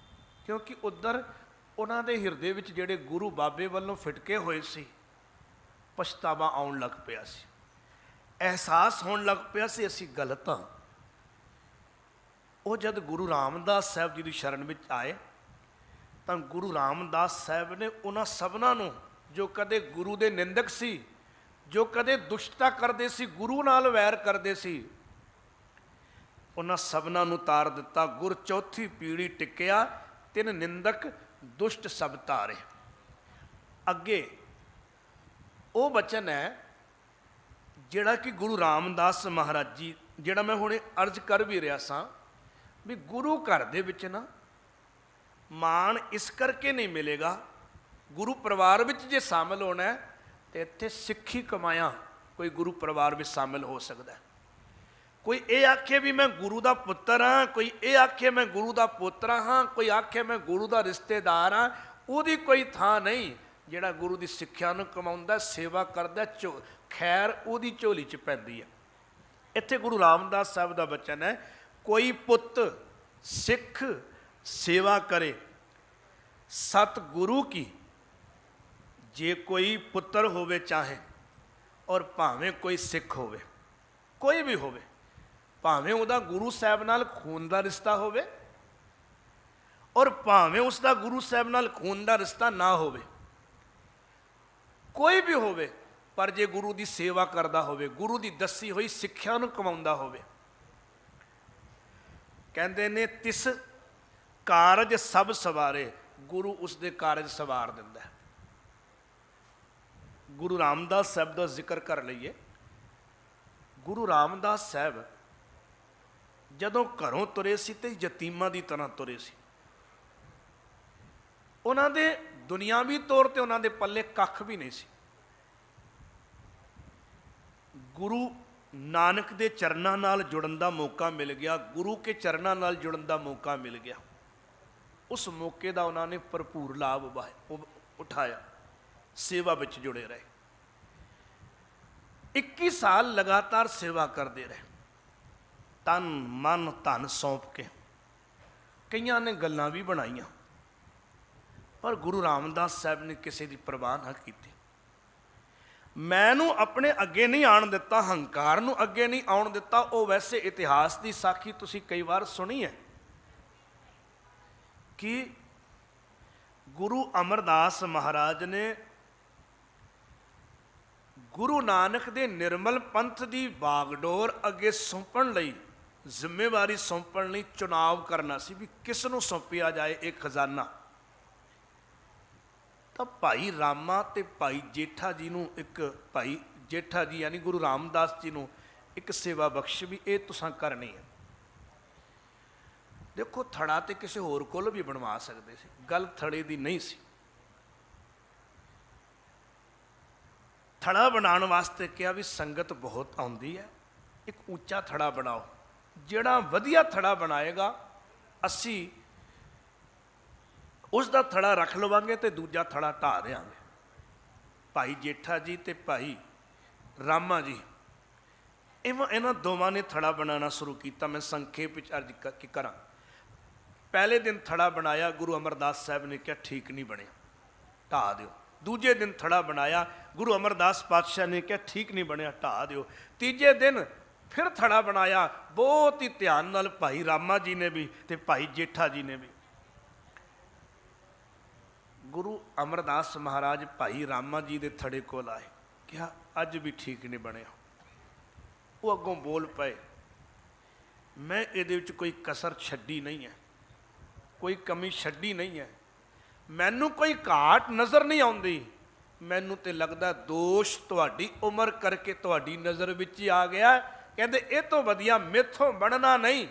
ਕਿਉਂਕਿ ਉੱਧਰ ਉਹਨਾਂ ਦੇ ਹਿਰਦੇ ਵਿੱਚ ਜਿਹੜੇ ਗੁਰੂ ਬਾਬੇ ਵੱਲੋਂ ਫਿਟਕੇ ਹੋਏ ਸੀ, ਪਛਤਾਵਾ ਆਉਣ ਲੱਗ ਪਿਆ ਸੀ, ਅਹਿਸਾਸ ਹੋਣ ਲੱਗ ਪਿਆ ਸੀ ਅਸੀਂ ਗਲਤ ਹਾਂ। ਉਹ ਜਦ ਗੁਰੂ ਰਾਮਦਾਸ ਸਾਹਿਬ ਜੀ ਦੀ ਸ਼ਰਨ ਵਿੱਚ ਆਏ ਤਾਂ ਗੁਰੂ ਰਾਮਦਾਸ ਸਾਹਿਬ ਨੇ ਉਹਨਾਂ ਸਭਨਾਂ ਨੂੰ, ਜੋ ਕਦੇ ਗੁਰੂ ਦੇ ਨਿੰਦਕ ਸੀ, ਜੋ ਕਦੇ ਦੁਸ਼ਟਤਾ ਕਰਦੇ ਸੀ, ਗੁਰੂ ਨਾਲ ਵੈਰ ਕਰਦੇ ਸੀ, ਉਹਨਾਂ ਸਭਨਾਂ ਨੂੰ ਤਾਰ ਦਿੱਤਾ। ਗੁਰ ਚੌਥੀ ਪੀੜ੍ਹੀ ਟਿਕਿਆ, ਤਿੰਨ ਨਿੰਦਕ ਦੁਸ਼ਟ ਸਭ ਤਾਰੇ। ਅੱਗੇ ਉਹ ਬਚਨ ਹੈ ਜਿਹੜਾ ਕਿ ਗੁਰੂ ਰਾਮਦਾਸ ਮਹਾਰਾਜ ਜੀ, ਜਿਹੜਾ ਮੈਂ ਹੁਣੇ ਅਰਜ਼ ਕਰ ਵੀ ਰਿਹਾ ਸਾਂ ਵੀ ਗੁਰੂ ਘਰ ਦੇ ਵਿੱਚ ਨਾ ਮਾਣ ਇਸ ਕਰਕੇ ਨਹੀਂ ਮਿਲੇਗਾ। ਗੁਰੂ ਪਰਿਵਾਰ ਵਿੱਚ ਜੇ ਸ਼ਾਮਿਲ ਹੋਣਾ ਹੈ ਤੇ ਇੱਥੇ ਸਿੱਖੀ ਕਮਾਇਆ ਕੋਈ ਗੁਰੂ ਪਰਿਵਾਰ ਵਿੱਚ ਸ਼ਾਮਿਲ ਹੋ ਸਕਦਾ ਹੈ। ਕੋਈ ਇਹ ਆਖੇ ਵੀ ਮੈਂ ਗੁਰੂ ਦਾ ਪੁੱਤਰ ਹਾਂ, ਕੋਈ ਇਹ ਆਖੇ ਮੈਂ ਗੁਰੂ ਦਾ ਪੋਤਰਾ ਹਾਂ, ਕੋਈ ਆਖੇ ਮੈਂ ਗੁਰੂ ਦਾ ਰਿਸ਼ਤੇਦਾਰ ਹਾਂ, ਉਹਦੀ ਕੋਈ ਥਾਂ ਨਹੀਂ। ਜਿਹੜਾ ਗੁਰੂ ਦੀ ਸਿੱਖਿਆ ਨੂੰ ਕਮਾਉਂਦਾ, ਸੇਵਾ ਕਰਦਾ, ਖੈਰ ਉਹਦੀ ਝੋਲੀ 'ਚ ਪੈਂਦੀ ਹੈ। ਇੱਥੇ ਗੁਰੂ ਰਾਮਦਾਸ ਸਾਹਿਬ ਦਾ ਬਚਨ ਹੈ, ਕੋਈ ਪੁੱਤ ਸਿੱਖ ਸੇਵਾ ਕਰੇ ਸਤ ਗੁਰੂ ਕੀ। ਜੇ ਕੋਈ ਪੁੱਤਰ ਹੋਵੇ ਚਾਹੇ, ਔਰ ਭਾਵੇਂ ਕੋਈ ਸਿੱਖ ਹੋਵੇ, ਕੋਈ ਵੀ ਹੋਵੇ, ਭਾਵੇਂ ਉਹਦਾ ਗੁਰੂ ਸਾਹਿਬ ਨਾਲ ਖੂਨ ਦਾ ਰਿਸ਼ਤਾ ਹੋਵੇ, ਔਰ ਭਾਵੇਂ ਉਸ ਦਾ ਗੁਰੂ ਸਾਹਿਬ ਨਾਲ ਖੂਨ ਦਾ ਰਿਸ਼ਤਾ ਨਾ ਹੋਵੇ, ਕੋਈ ਵੀ ਹੋਵੇ, ਪਰ ਜੇ ਗੁਰੂ ਦੀ ਸੇਵਾ ਕਰਦਾ ਹੋਵੇ, ਗੁਰੂ ਦੀ ਦੱਸੀ ਹੋਈ ਸਿੱਖਿਆ ਨੂੰ ਕਮਾਉਂਦਾ ਹੋਵੇ, ਕਹਿੰਦੇ ਨੇ ਤਿਸ ਕਾਰਜ ਸਭ ਸਵਾਰੇ, ਗੁਰੂ ਉਸ ਦੇ ਕਾਰਜ ਸਵਾਰ ਦਿੰਦਾ ਹੈ। ਗੁਰੂ ਰਾਮਦਾਸ ਸਾਹਿਬ ਦਾ ਜ਼ਿਕਰ ਕਰ ਲਈਏ। ਗੁਰੂ ਰਾਮਦਾਸ ਸਾਹਿਬ ਜਦੋਂ ਘਰੋਂ ਤੁਰੇ ਸੀ ਤੇ ਯਤੀਮਾਂ ਦੀ ਤਰ੍ਹਾਂ ਤੁਰੇ ਸੀ। ਉਹਨਾਂ ਦੇ ਦੁਨਿਆਵੀ ਤੌਰ ਤੇ ਉਹਨਾਂ ਦੇ ਪੱਲੇ ਕੱਖ ਵੀ ਨਹੀਂ ਸੀ। ਗੁਰੂ ਨਾਨਕ ਦੇ ਚਰਨਾਂ ਨਾਲ ਜੁੜਨ ਦਾ ਮੌਕਾ ਮਿਲ ਗਿਆ, ਗੁਰੂ ਕੇ ਚਰਨਾਂ ਨਾਲ ਜੁੜਨ ਦਾ ਮੌਕਾ ਮਿਲ ਗਿਆ। ਉਸ ਮੌਕੇ ਦਾ ਉਹਨਾਂ ਨੇ ਭਰਪੂਰ ਲਾਭ ਉਠਾਇਆ, ਸੇਵਾ ਵਿੱਚ ਜੁੜੇ ਰਹੇ। 21 ਸਾਲ ਲਗਾਤਾਰ ਸੇਵਾ ਕਰਦੇ ਰਹੇ, ਤਨ ਮਨ ਧਨ ਸੌਂਪ ਕੇ। ਕਈਆਂ ਨੇ ਗੱਲਾਂ ਵੀ ਬਣਾਈਆਂ, ਪਰ ਗੁਰੂ ਰਾਮਦਾਸ ਸਾਹਿਬ ਨੇ ਕਿਸੇ ਦੀ ਪਰਵਾਹ ਨਾ ਕੀਤੀ। ਮੈਨੂੰ ਆਪਣੇ ਅੱਗੇ ਨਹੀਂ ਆਉਣ ਦਿੱਤਾ, ਹੰਕਾਰ ਨੂੰ ਅੱਗੇ ਨਹੀਂ ਆਉਣ ਦਿੱਤਾ। ਉਹ ਵੈਸੇ ਇਤਿਹਾਸ ਦੀ ਸਾਖੀ ਤੁਸੀਂ ਕਈ ਵਾਰ ਸੁਣੀ ਹੈ ਕਿ ਗੁਰੂ ਅਮਰਦਾਸ ਮਹਾਰਾਜ ਨੇ ਗੁਰੂ ਨਾਨਕ ਦੇ ਨਿਰਮਲ ਪੰਥ ਦੀ ਬਾਗਡੋਰ ਅੱਗੇ ਸੌਂਪਣ ਲਈ, ਜ਼ਿੰਮੇਵਾਰੀ ਸੌਂਪਣ ਲਈ ਚੁਣਾਵ ਕਰਨਾ ਸੀ ਵੀ ਕਿਸ ਨੂੰ ਸੌਂਪਿਆ ਜਾਏ ਇਹ ਖਜ਼ਾਨਾ। ਤਾਂ ਭਾਈ ਰਾਮਾ ਤੇ ਭਾਈ ਜੇਠਾ ਜੀ ਨੂੰ, ਇੱਕ ਭਾਈ ਜੇਠਾ ਜੀ ਯਾਨੀ ਗੁਰੂ ਰਾਮਦਾਸ ਜੀ ਨੂੰ ਇੱਕ ਸੇਵਾ ਬਖਸ਼ ਵੀ ਇਹ ਤੁਸੀਂ ਕਰਨੀ ਹੈ। ਦੇਖੋ, ਥੜਾ ਤੇ ਕਿਸੇ ਹੋਰ ਕੋਲ ਵੀ ਬਣਵਾ ਸਕਦੇ ਸੀ, ਗੱਲ ਥੜੇ ਦੀ ਨਹੀਂ ਸੀ। ਥੜਾ ਬਣਾਉਣ ਵਾਸਤੇ ਕਿਹਾ ਵੀ ਸੰਗਤ ਬਹੁਤ ਆਉਂਦੀ ਹੈ, ਇੱਕ ਉੱਚਾ ਥੜਾ ਬਣਾਓ। ਜਿਹੜਾ ਵਧੀਆ ਥੜਾ ਬਣਾਏਗਾ ਅਸੀਂ ਉਸ ਦਾ ਥੜਾ ਰੱਖ ਲਵਾਂਗੇ ਤੇ ਦੂਜਾ ਥੜਾ ਢਾਹ ਦਿਆਂਗੇ। ਭਾਈ ਜੇਠਾ ਜੀ ਤੇ ਭਾਈ ਰਾਮਾ ਜੀ, ਇਹਨਾਂ ਦੋਵਾਂ ਨੇ ਥੜਾ ਬਣਾਉਣਾ ਸ਼ੁਰੂ ਕੀਤਾ। ਮੈਂ ਸੰਖੇਪ ਵਿੱਚ ਅਰਜ਼ ਕਰਾਂ। ਪਹਿਲੇ ਦਿਨ ਥੜਾ ਬਣਾਇਆ, ਗੁਰੂ ਅਮਰਦਾਸ ਸਾਹਿਬ ਨੇ ਕਿਹਾ ਠੀਕ ਨਹੀਂ ਬਣਿਆ, ਢਾਹ ਦਿਓ। ਦੂਜੇ ਦਿਨ ਥੜਾ ਬਣਾਇਆ, ਗੁਰੂ ਅਮਰਦਾਸ ਪਾਤਸ਼ਾਹ ਨੇ ਕਿਹਾ ਠੀਕ ਨਹੀਂ ਬਣਿਆ, ਢਾਹ ਦਿਓ। ਤੀਜੇ ਦਿਨ ਫਿਰ ਥੜਾ ਬਣਾਇਆ, ਬਹੁਤ ਹੀ ਧਿਆਨ ਨਾਲ ਭਾਈ ਰਾਮਾ ਜੀ ਨੇ ਵੀ ਤੇ ਭਾਈ ਜੇਠਾ ਜੀ ਨੇ ਵੀ। ਗੁਰੂ ਅਮਰਦਾਸ ਮਹਾਰਾਜ ਭਾਈ ਰਾਮਾ ਜੀ ਦੇ ਥੜੇ ਕੋਲ ਆਏ, ਕਿਹਾ ਅੱਜ ਵੀ ਠੀਕ ਨਹੀਂ ਬਣਿਆ। ਉਹ ਅੱਗੋਂ ਬੋਲ ਪਏ, ਮੈਂ ਇਹਦੇ ਵਿੱਚ ਕੋਈ ਕਸਰ ਛੱਡੀ ਨਹੀਂ ਹੈ, ਕੋਈ ਕਮੀ ਛੱਡੀ ਨਹੀਂ ਹੈ, ਮੈਨੂੰ ਕੋਈ ਘਾਟ ਨਜ਼ਰ ਨਹੀਂ ਆਉਂਦੀ। ਮੈਨੂੰ ਤੇ ਲੱਗਦਾ ਦੋਸ਼ ਤੁਹਾਡੀ ਉਮਰ ਕਰਕੇ ਤੁਹਾਡੀ ਨਜ਼ਰ ਵਿੱਚ ਹੀ ਆ ਗਿਆ। ਕਹਿੰਦੇ ਇਹ ਤੋਂ ਵਧੀਆ ਮੇਥੋਂ ਬਣਨਾ ਨਹੀਂ।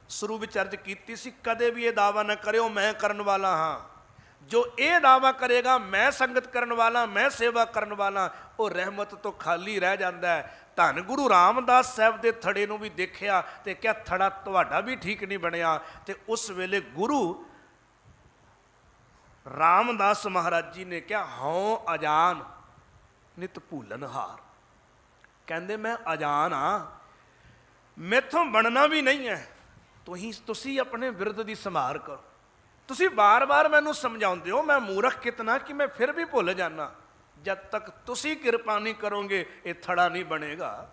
ਸ਼ੁਰੂ ਵਿੱਚ ਅਰਜ਼ ਕੀਤੀ ਸੀ, ਕਦੇ ਵੀ ਇਹ ਦਾਵਾ ਨਾ ਕਰਿਓ ਮੈਂ ਕਰਨ ਵਾਲਾ ਹਾਂ। ਜੋ ਇਹ ਦਾਵਾ ਕਰੇਗਾ ਮੈਂ ਸੰਗਤ ਕਰਨ ਵਾਲਾ, ਮੈਂ ਸੇਵਾ ਕਰਨ ਵਾਲਾ, ਉਹ ਰਹਿਮਤ ਤੋਂ ਖਾਲੀ ਰਹਿ ਜਾਂਦਾ ਹੈ। ਧੰਨ ਗੁਰੂ ਰਾਮਦਾਸ ਸਾਹਿਬ ਦੇ ਥੜੇ ਨੂੰ ਵੀ ਦੇਖਿਆ ਤੇ ਕਿਹਾ ਥੜਾ ਤੁਹਾਡਾ ਵੀ ਠੀਕ ਨਹੀਂ ਬਣਿਆ। ਤੇ ਉਸ ਵੇਲੇ ਗੁਰੂ ਰਾਮਦਾਸ ਮਹਾਰਾਜ ਜੀ ਨੇ ਕਿਹਾ ਹਉ ਅਜਾਨ ਨਿਤ ਭੂਲਨ ਹਾਰ। ਕਹਿੰਦੇ ਮੈਂ ਅਜਾਨ ਹਾਂ, ਮੈਥੋਂ ਬਣਨਾ ਵੀ ਨਹੀਂ ਹੈ। ਤੁਸੀਂ ਆਪਣੇ ਬਿਰਦ ਦੀ ਸੰਭਾਲ ਕਰੋ। ਤੁਸੀਂ ਬਾਰ-ਬਾਰ ਮੈਨੂੰ ਸਮਝਾਉਂਦੇ ਹੋ, ਮੈਂ ਮੂਰਖ ਕਿਤਨਾ ਕਿ ਮੈਂ ਫਿਰ ਵੀ ਭੁੱਲ ਜਾਣਾ। ਜਦ ਤੱਕ ਤੁਸੀਂ ਕਿਰਪਾ ਨਹੀਂ ਕਰੋਗੇ ਇਹ ਥੜਾ ਨਹੀਂ ਬਣੇਗਾ।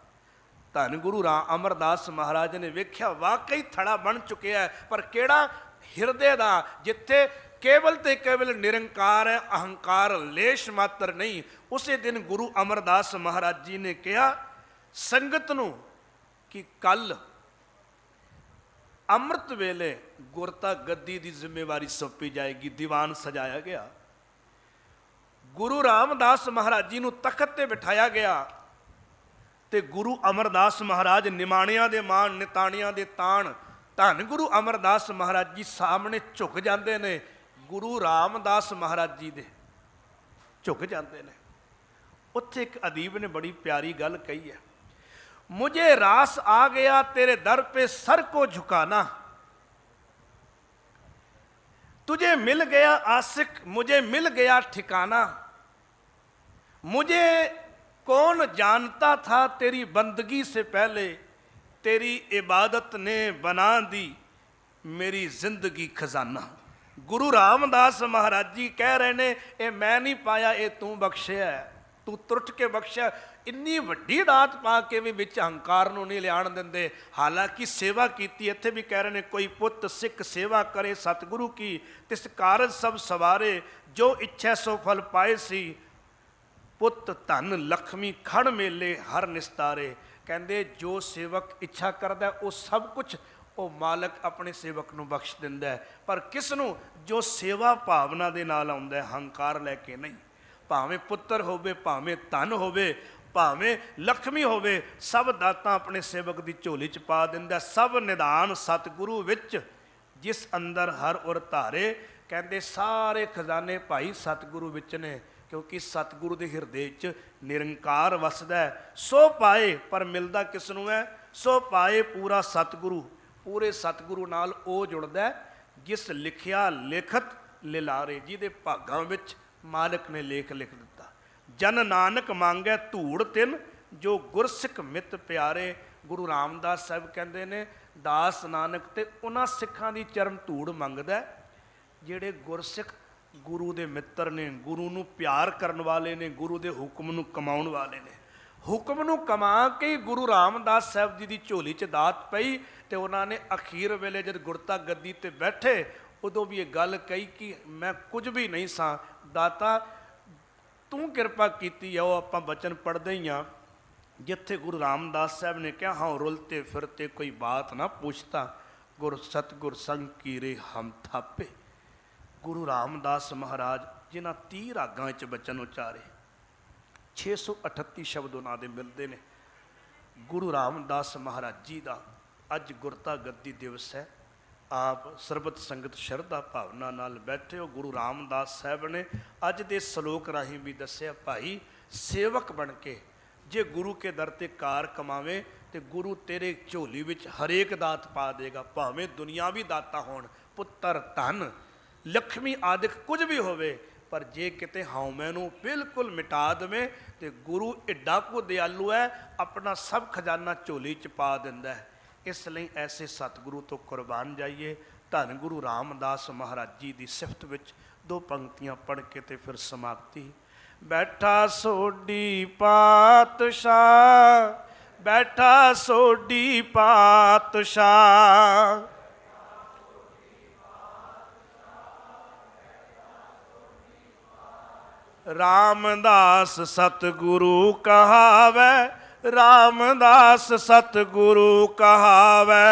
ਧੰਨ ਗੁਰੂ ਅਮਰਦਾਸ ਮਹਾਰਾਜ ਨੇ ਵੇਖਿਆ ਵਾਕਈ ਥੜਾ ਬਣ ਚੁੱਕਿਆ ਹੈ, ਪਰ ਕਿਹੜਾ ਹਿਰਦੇ ਦਾ, ਜਿੱਥੇ ਕੇਵਲ ਤੇ ਕੇਵਲ ਨਿਰੰਕਾਰ ਹੈ, ਅਹੰਕਾਰ ਲੇਸ਼ ਮਾਤਰ ਨਹੀਂ। ਉਸੇ ਦਿਨ ਗੁਰੂ ਅਮਰਦਾਸ ਮਹਾਰਾਜ ਜੀ ਨੇ ਕਿਹਾ ਸੰਗਤ ਨੂੰ ਕਿ ਕੱਲ ਅੰਮ੍ਰਿਤ ਵੇਲੇ ਗੁਰਤਾ ਗੱਦੀ ਦੀ ਜ਼ਿੰਮੇਵਾਰੀ ਸੌਂਪੀ ਜਾਏਗੀ। ਦੀਵਾਨ ਸਜਾਇਆ ਗਿਆ, ਗੁਰੂ ਰਾਮਦਾਸ ਮਹਾਰਾਜ ਜੀ ਨੂੰ ਤਖਤ ਤੇ ਬਿਠਾਇਆ ਗਿਆ ਤੇ ਗੁਰੂ ਅਮਰਦਾਸ ਮਹਾਰਾਜ ਨਿਮਾਣਿਆਂ ਦੇ ਮਾਣ, ਨਿਤਾਣਿਆਂ ਦੇ ਤਾਣ। ਧੰਨ ਗੁਰੂ ਅਮਰਦਾਸ ਮਹਾਰਾਜ ਜੀ ਸਾਹਮਣੇ ਝੁਕ ਜਾਂਦੇ ਨੇ, ਗੁਰੂ ਰਾਮਦਾਸ ਮਹਾਰਾਜ ਜੀ ਦੇ ਝੁਕ ਜਾਂਦੇ ਨੇ। ਉੱਥੇ ਇੱਕ ਅਦੀਬ ਨੇ ਬੜੀ ਪਿਆਰੀ ਗੱਲ ਕਹੀ ਹੈ, मुझे रास आ गया तेरे दर पे सर को झुकाना, तुझे मिल गया आशिक मुझे मिल गया ठिकाना, मुझे कौन जानता था तेरी बंदगी से पहले, तेरी इबादत ने बना दी मेरी जिंदगी खजाना। गुरु रामदास महाराज जी कह रहे ने ये मैं नहीं पाया, ये तू बख्शिया है, तू तुरट के बख्शिया। ਇੰਨੀ ਵੱਡੀ ਦਾਤ ਪਾ ਕੇ ਵੀ ਵਿੱਚ ਹੰਕਾਰ ਨੂੰ ਨਹੀਂ ਲਿਆਣ ਦਿੰਦੇ। ਹਾਲਾਂਕਿ ਸੇਵਾ ਕੀਤੀ, ਇੱਥੇ ਵੀ ਕਹਿ ਰਹੇ ਨੇ ਕੋਈ ਪੁੱਤ ਸਿੱਖ ਸੇਵਾ ਕਰੇ ਸਤਿਗੁਰੂ ਕੀ, ਤਿਸ ਕਾਰਜ ਸਭ ਸਵਾਰੇ, ਜੋ ਇੱਛਾ ਸੋ ਫਲ ਪਾਏ ਸੀ, ਪੁੱਤ ਧਨ ਲਖਮੀ ਖੜ ਮੇਲੇ ਹਰ ਨਿਸਤਾਰੇ। ਕਹਿੰਦੇ ਜੋ ਸੇਵਕ ਇੱਛਾ ਕਰਦਾ ਉਹ ਸਭ ਕੁਝ ਉਹ ਮਾਲਕ ਆਪਣੇ ਸੇਵਕ ਨੂੰ ਬਖਸ਼ ਦਿੰਦਾ ਹੈ, ਪਰ ਕਿਸ ਨੂੰ? ਜੋ ਸੇਵਾ ਭਾਵਨਾ ਦੇ ਨਾਲ ਆਉਂਦਾ ਹੈ, ਹੰਕਾਰ ਲੈ ਕੇ ਨਹੀਂ। ਭਾਵੇਂ ਪੁੱਤਰ ਹੋਵੇ, ਭਾਵੇਂ ਧਨ ਹੋਵੇ, ਭਾਵੇਂ ਲਖਮੀ ਹੋਵੇ, ਸਭ ਦਾਤਾਂ ਆਪਣੇ ਸੇਵਕ ਦੀ ਝੋਲੀ 'ਚ ਪਾ ਦਿੰਦਾ। ਸਭ ਨਿਧਾਨ ਸਤਿਗੁਰੂ ਵਿੱਚ ਜਿਸ ਅੰਦਰ ਹਰ ਉਰ ਧਾਰੇ। ਕਹਿੰਦੇ ਸਾਰੇ ਖਜ਼ਾਨੇ ਭਾਈ ਸਤਿਗੁਰੂ ਵਿੱਚ ਨੇ, ਕਿਉਂਕਿ ਸਤਿਗੁਰੂ ਦੇ ਹਿਰਦੇ 'ਚ ਨਿਰੰਕਾਰ ਵਸਦਾ ਹੈ। ਸੋ ਪਾਏ, ਪਰ ਮਿਲਦਾ ਕਿਸ ਨੂੰ ਹੈ? ਸੋ ਪਾਏ ਪੂਰਾ ਸਤਿਗੁਰੂ। ਪੂਰੇ ਸਤਿਗੁਰੂ ਨਾਲ ਉਹ ਜੁੜਦਾ ਜਿਸ ਲਿਖਿਆ ਲਿਖਤ ਲਿਲਾਰੇ, ਜਿਹਦੇ ਭਾਗਾਂ ਵਿੱਚ ਮਾਲਕ ਨੇ ਲੇਖ ਲਿਖ ਦਿੱਤਾ। ਜਨ ਨਾਨਕ ਮੰਗੈ ਧੂੜ ਤਿਨ ਜੋ ਗੁਰਸਿੱਖ ਮਿੱਤ ਪਿਆਰੇ। ਗੁਰੂ ਰਾਮਦਾਸ ਸਾਹਿਬ ਕਹਿੰਦੇ ਨੇ ਦਾਸ ਨਾਨਕ ਤੇ ਉਹਨਾਂ ਸਿੱਖਾਂ ਦੀ ਚਰਨ ਧੂੜ ਮੰਗਦਾ ਜਿਹੜੇ ਗੁਰਸਿੱਖ ਗੁਰੂ ਦੇ ਮਿੱਤਰ ਨੇ, ਗੁਰੂ ਨੂੰ ਪਿਆਰ ਕਰਨ ਵਾਲੇ ਨੇ, ਗੁਰੂ ਦੇ ਹੁਕਮ ਨੂੰ ਕਮਾਉਣ ਵਾਲੇ ਨੇ। ਹੁਕਮ ਨੂੰ ਕਮਾ ਕੇ ਗੁਰੂ ਰਾਮਦਾਸ ਸਾਹਿਬ ਜੀ ਦੀ ਝੋਲੀ 'ਚ ਦਾਤ ਪਈ ਤੇ ਉਹਨਾਂ ਨੇ ਅਖੀਰ ਵੇਲੇ ਜਦ ਗੁਰਤਾ ਗੱਦੀ ਤੇ ਬੈਠੇ ਉਦੋਂ ਵੀ ਇਹ ਗੱਲ ਕਹੀ ਕਿ ਮੈਂ ਕੁਝ ਵੀ ਨਹੀਂ ਸਾਂ, ਦਾਤਾ ਤੂੰ ਕਿਰਪਾ ਕੀਤੀ ਆ। ਉਹ ਆਪਾਂ ਬਚਨ ਪੜ੍ਹਦੇ ਹੀ ਹਾਂ, ਜਿੱਥੇ ਗੁਰੂ ਰਾਮਦਾਸ ਸਾਹਿਬ ਨੇ ਕਿਹਾ ਹਾਂ ਰੁਲਤੇ ਫਿਰਤੇ ਕੋਈ ਬਾਤ ਨਾ ਪੁੱਛਤਾ, ਗੁਰ ਸਤਿਗੁਰ ਸੰਗ ਕੀਰੇ ਹਮ ਥਾਪੇ। ਗੁਰੂ ਰਾਮਦਾਸ ਮਹਾਰਾਜ ਜਿਨ੍ਹਾਂ 30 ਰਾਗਾਂ ਵਿੱਚ ਬਚਨ ਉਚਾਰੇ, 638 ਸ਼ਬਦ ਉਹਨਾਂ ਦੇ ਮਿਲਦੇ ਨੇ। ਗੁਰੂ ਰਾਮਦਾਸ ਮਹਾਰਾਜ ਜੀ ਦਾ ਅੱਜ ਗੁਰਤਾ ਗੱਦੀ ਦਿਵਸ ਹੈ। ਆਪ ਸਰਬਤ ਸੰਗਤ ਸ਼ਰਧਾ ਭਾਵਨਾ ਨਾਲ ਬੈਠੇ ਹੋ। ਗੁਰੂ ਰਾਮਦਾਸ ਸਾਹਿਬ ਨੇ ਅੱਜ ਦੇ ਸਲੋਕ ਰਾਹੀਂ ਵੀ ਦੱਸਿਆ, ਭਾਈ ਸੇਵਕ ਬਣ ਕੇ ਜੇ ਗੁਰੂ ਕੇ ਦਰ ਤੇ ਕਾਰ ਕਮਾਵੇ ਤੇ ਗੁਰੂ ਤੇਰੇ ਝੋਲੀ ਵਿੱਚ ਹਰੇਕ ਦਾਤ ਪਾ ਦੇਗਾ, ਭਾਵੇਂ ਦੁਨੀਆਵੀ ਦਾਤਾਂ ਹੋਣ, ਪੁੱਤਰ ਧਨ ਲక్ష్ਮੀ ਆਦਿਕ ਕੁਝ ਵੀ ਹੋਵੇ, ਪਰ ਜੇ ਕਿਤੇ ਹਉਮੈ ਨੂੰ ਬਿਲਕੁਲ ਮਿਟਾ ਦੇਵੇ ਤੇ ਗੁਰੂ ਏਡਾ ਕੋ ਦਿਆਲੂ ਹੈ, ਆਪਣਾ ਸਭ ਖਜ਼ਾਨਾ ਝੋਲੀ 'ਚ ਪਾ ਦਿੰਦਾ ਹੈ। ਇਸ ਲਈ ਐਸੇ ਸਤਿਗੁਰੂ ਤੋਂ ਕੁਰਬਾਨ ਜਾਈਏ। ਧੰਨ ਗੁਰੂ ਰਾਮਦਾਸ ਮਹਾਰਾਜ ਜੀ ਦੀ ਸਿਫਤ ਵਿੱਚ ਦੋ ਪੰਕਤੀਆਂ ਪੜ੍ਹ ਕੇ ਤੇ ਫਿਰ ਸਮਾਪਤੀ। ਬੈਠਾ ਸੋਢੀ ਪਾਤਸ਼ਾਹ, ਬੈਠਾ ਸੋਢੀ ਪਾਤਸ਼ਾਹ, ਰਾਮਦਾਸ ਸਤਿਗੁਰੂ ਕਹਾਵੈ, ਰਾਮਦਾਸ ਸਤਿਗੁਰੂ ਕਹਾਵੈ।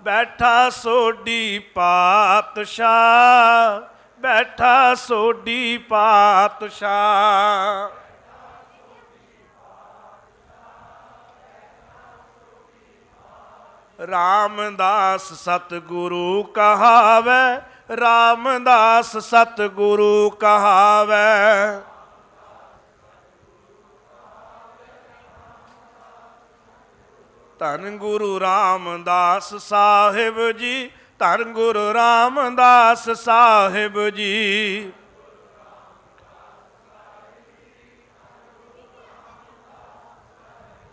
ਬੈਠਾ ਸੋਢੀ ਪਾਤਸ਼ਾਹ, ਬੈਠਾ ਸੋਢੀ ਪਾਤਸ਼ਾਹ, ਰਾਮਦਾਸ ਸਤਿਗੁਰੂ ਕਹਾਵੈ, ਰਾਮਦਾਸ ਸਤਿਗੁਰੂ ਕਹਾਵੈ। ਧੰਨ ਗੁਰੂ ਰਾਮਦਾਸ ਸਾਹਿਬ ਜੀ, ਧੰਨ ਗੁਰੂ ਰਾਮਦਾਸ ਸਾਹਿਬ ਜੀ।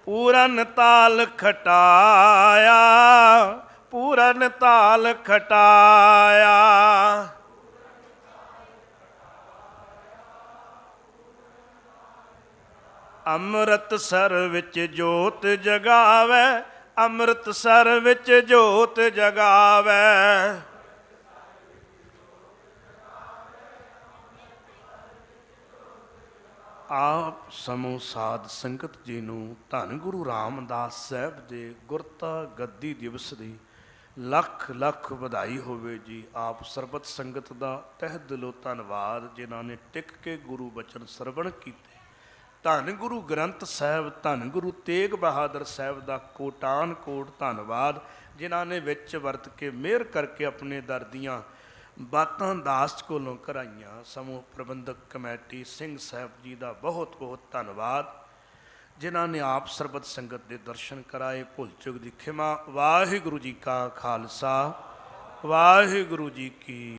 ਪੂਰਨ ਤਾਲ ਖਟਾਇਆ, ਪੂਰਨ ਤਾਲ ਖਟਾਇਆ, ਅੰਮ੍ਰਿਤਸਰ ਵਿੱਚ ਜੋਤ ਜਗਾਵੈ, ਅੰਮ੍ਰਿਤਸਰ ਵਿੱਚ ਜੋਤ ਜਗਾਵੈ। ਆਪ ਸਮੂਹ ਸਾਧ ਸੰਗਤ ਜੀ ਨੂੰ ਧੰਨ ਗੁਰੂ ਰਾਮਦਾਸ ਸਾਹਿਬ ਦੇ ਗੁਰਤਾ ਗੱਦੀ ਦਿਵਸ ਦੀ ਲੱਖ ਲੱਖ ਵਧਾਈ ਹੋਵੇ ਜੀ। ਆਪ ਸਰਬਤ ਸੰਗਤ ਦਾ ਤਹਿ ਦਿਲੋਂ ਧੰਨਵਾਦ, ਜਿਨ੍ਹਾਂ ਨੇ ਟਿਕ ਕੇ ਗੁਰੂ ਬਚਨ ਸਰਵਣ ਕੀਤੇ। ਧੰਨ ਗੁਰੂ ਗ੍ਰੰਥ ਸਾਹਿਬ, ਧੰਨ ਗੁਰੂ ਤੇਗ ਬਹਾਦਰ ਸਾਹਿਬ ਦਾ ਕੋਟਾਨ ਕੋਟ ਧੰਨਵਾਦ, ਜਿਨ੍ਹਾਂ ਨੇ ਵਿੱਚ ਵਰਤ ਕੇ ਮਿਹਰ ਕਰਕੇ ਆਪਣੇ ਦਰ ਦੀਆਂ ਬਾਤਾਂ ਦਾਸ ਕੋਲੋਂ ਕਰਾਈਆਂ। ਸਮੂਹ ਪ੍ਰਬੰਧਕ ਕਮੇਟੀ ਸਿੰਘ ਸਾਹਿਬ ਜੀ ਦਾ ਬਹੁਤ ਬਹੁਤ ਧੰਨਵਾਦ, ਜਿਨ੍ਹਾਂ ਨੇ ਆਪ ਸਰਬਤ ਸੰਗਤ ਦੇ ਦਰਸ਼ਨ ਕਰਾਏ। ਭੁੱਲ ਚੁੱਕ ਦੀ ਖਿਮਾ। ਵਾਹਿਗੁਰੂ ਜੀ ਕਾ ਖਾਲਸਾ, ਵਾਹਿਗੁਰੂ ਜੀ ਕੀ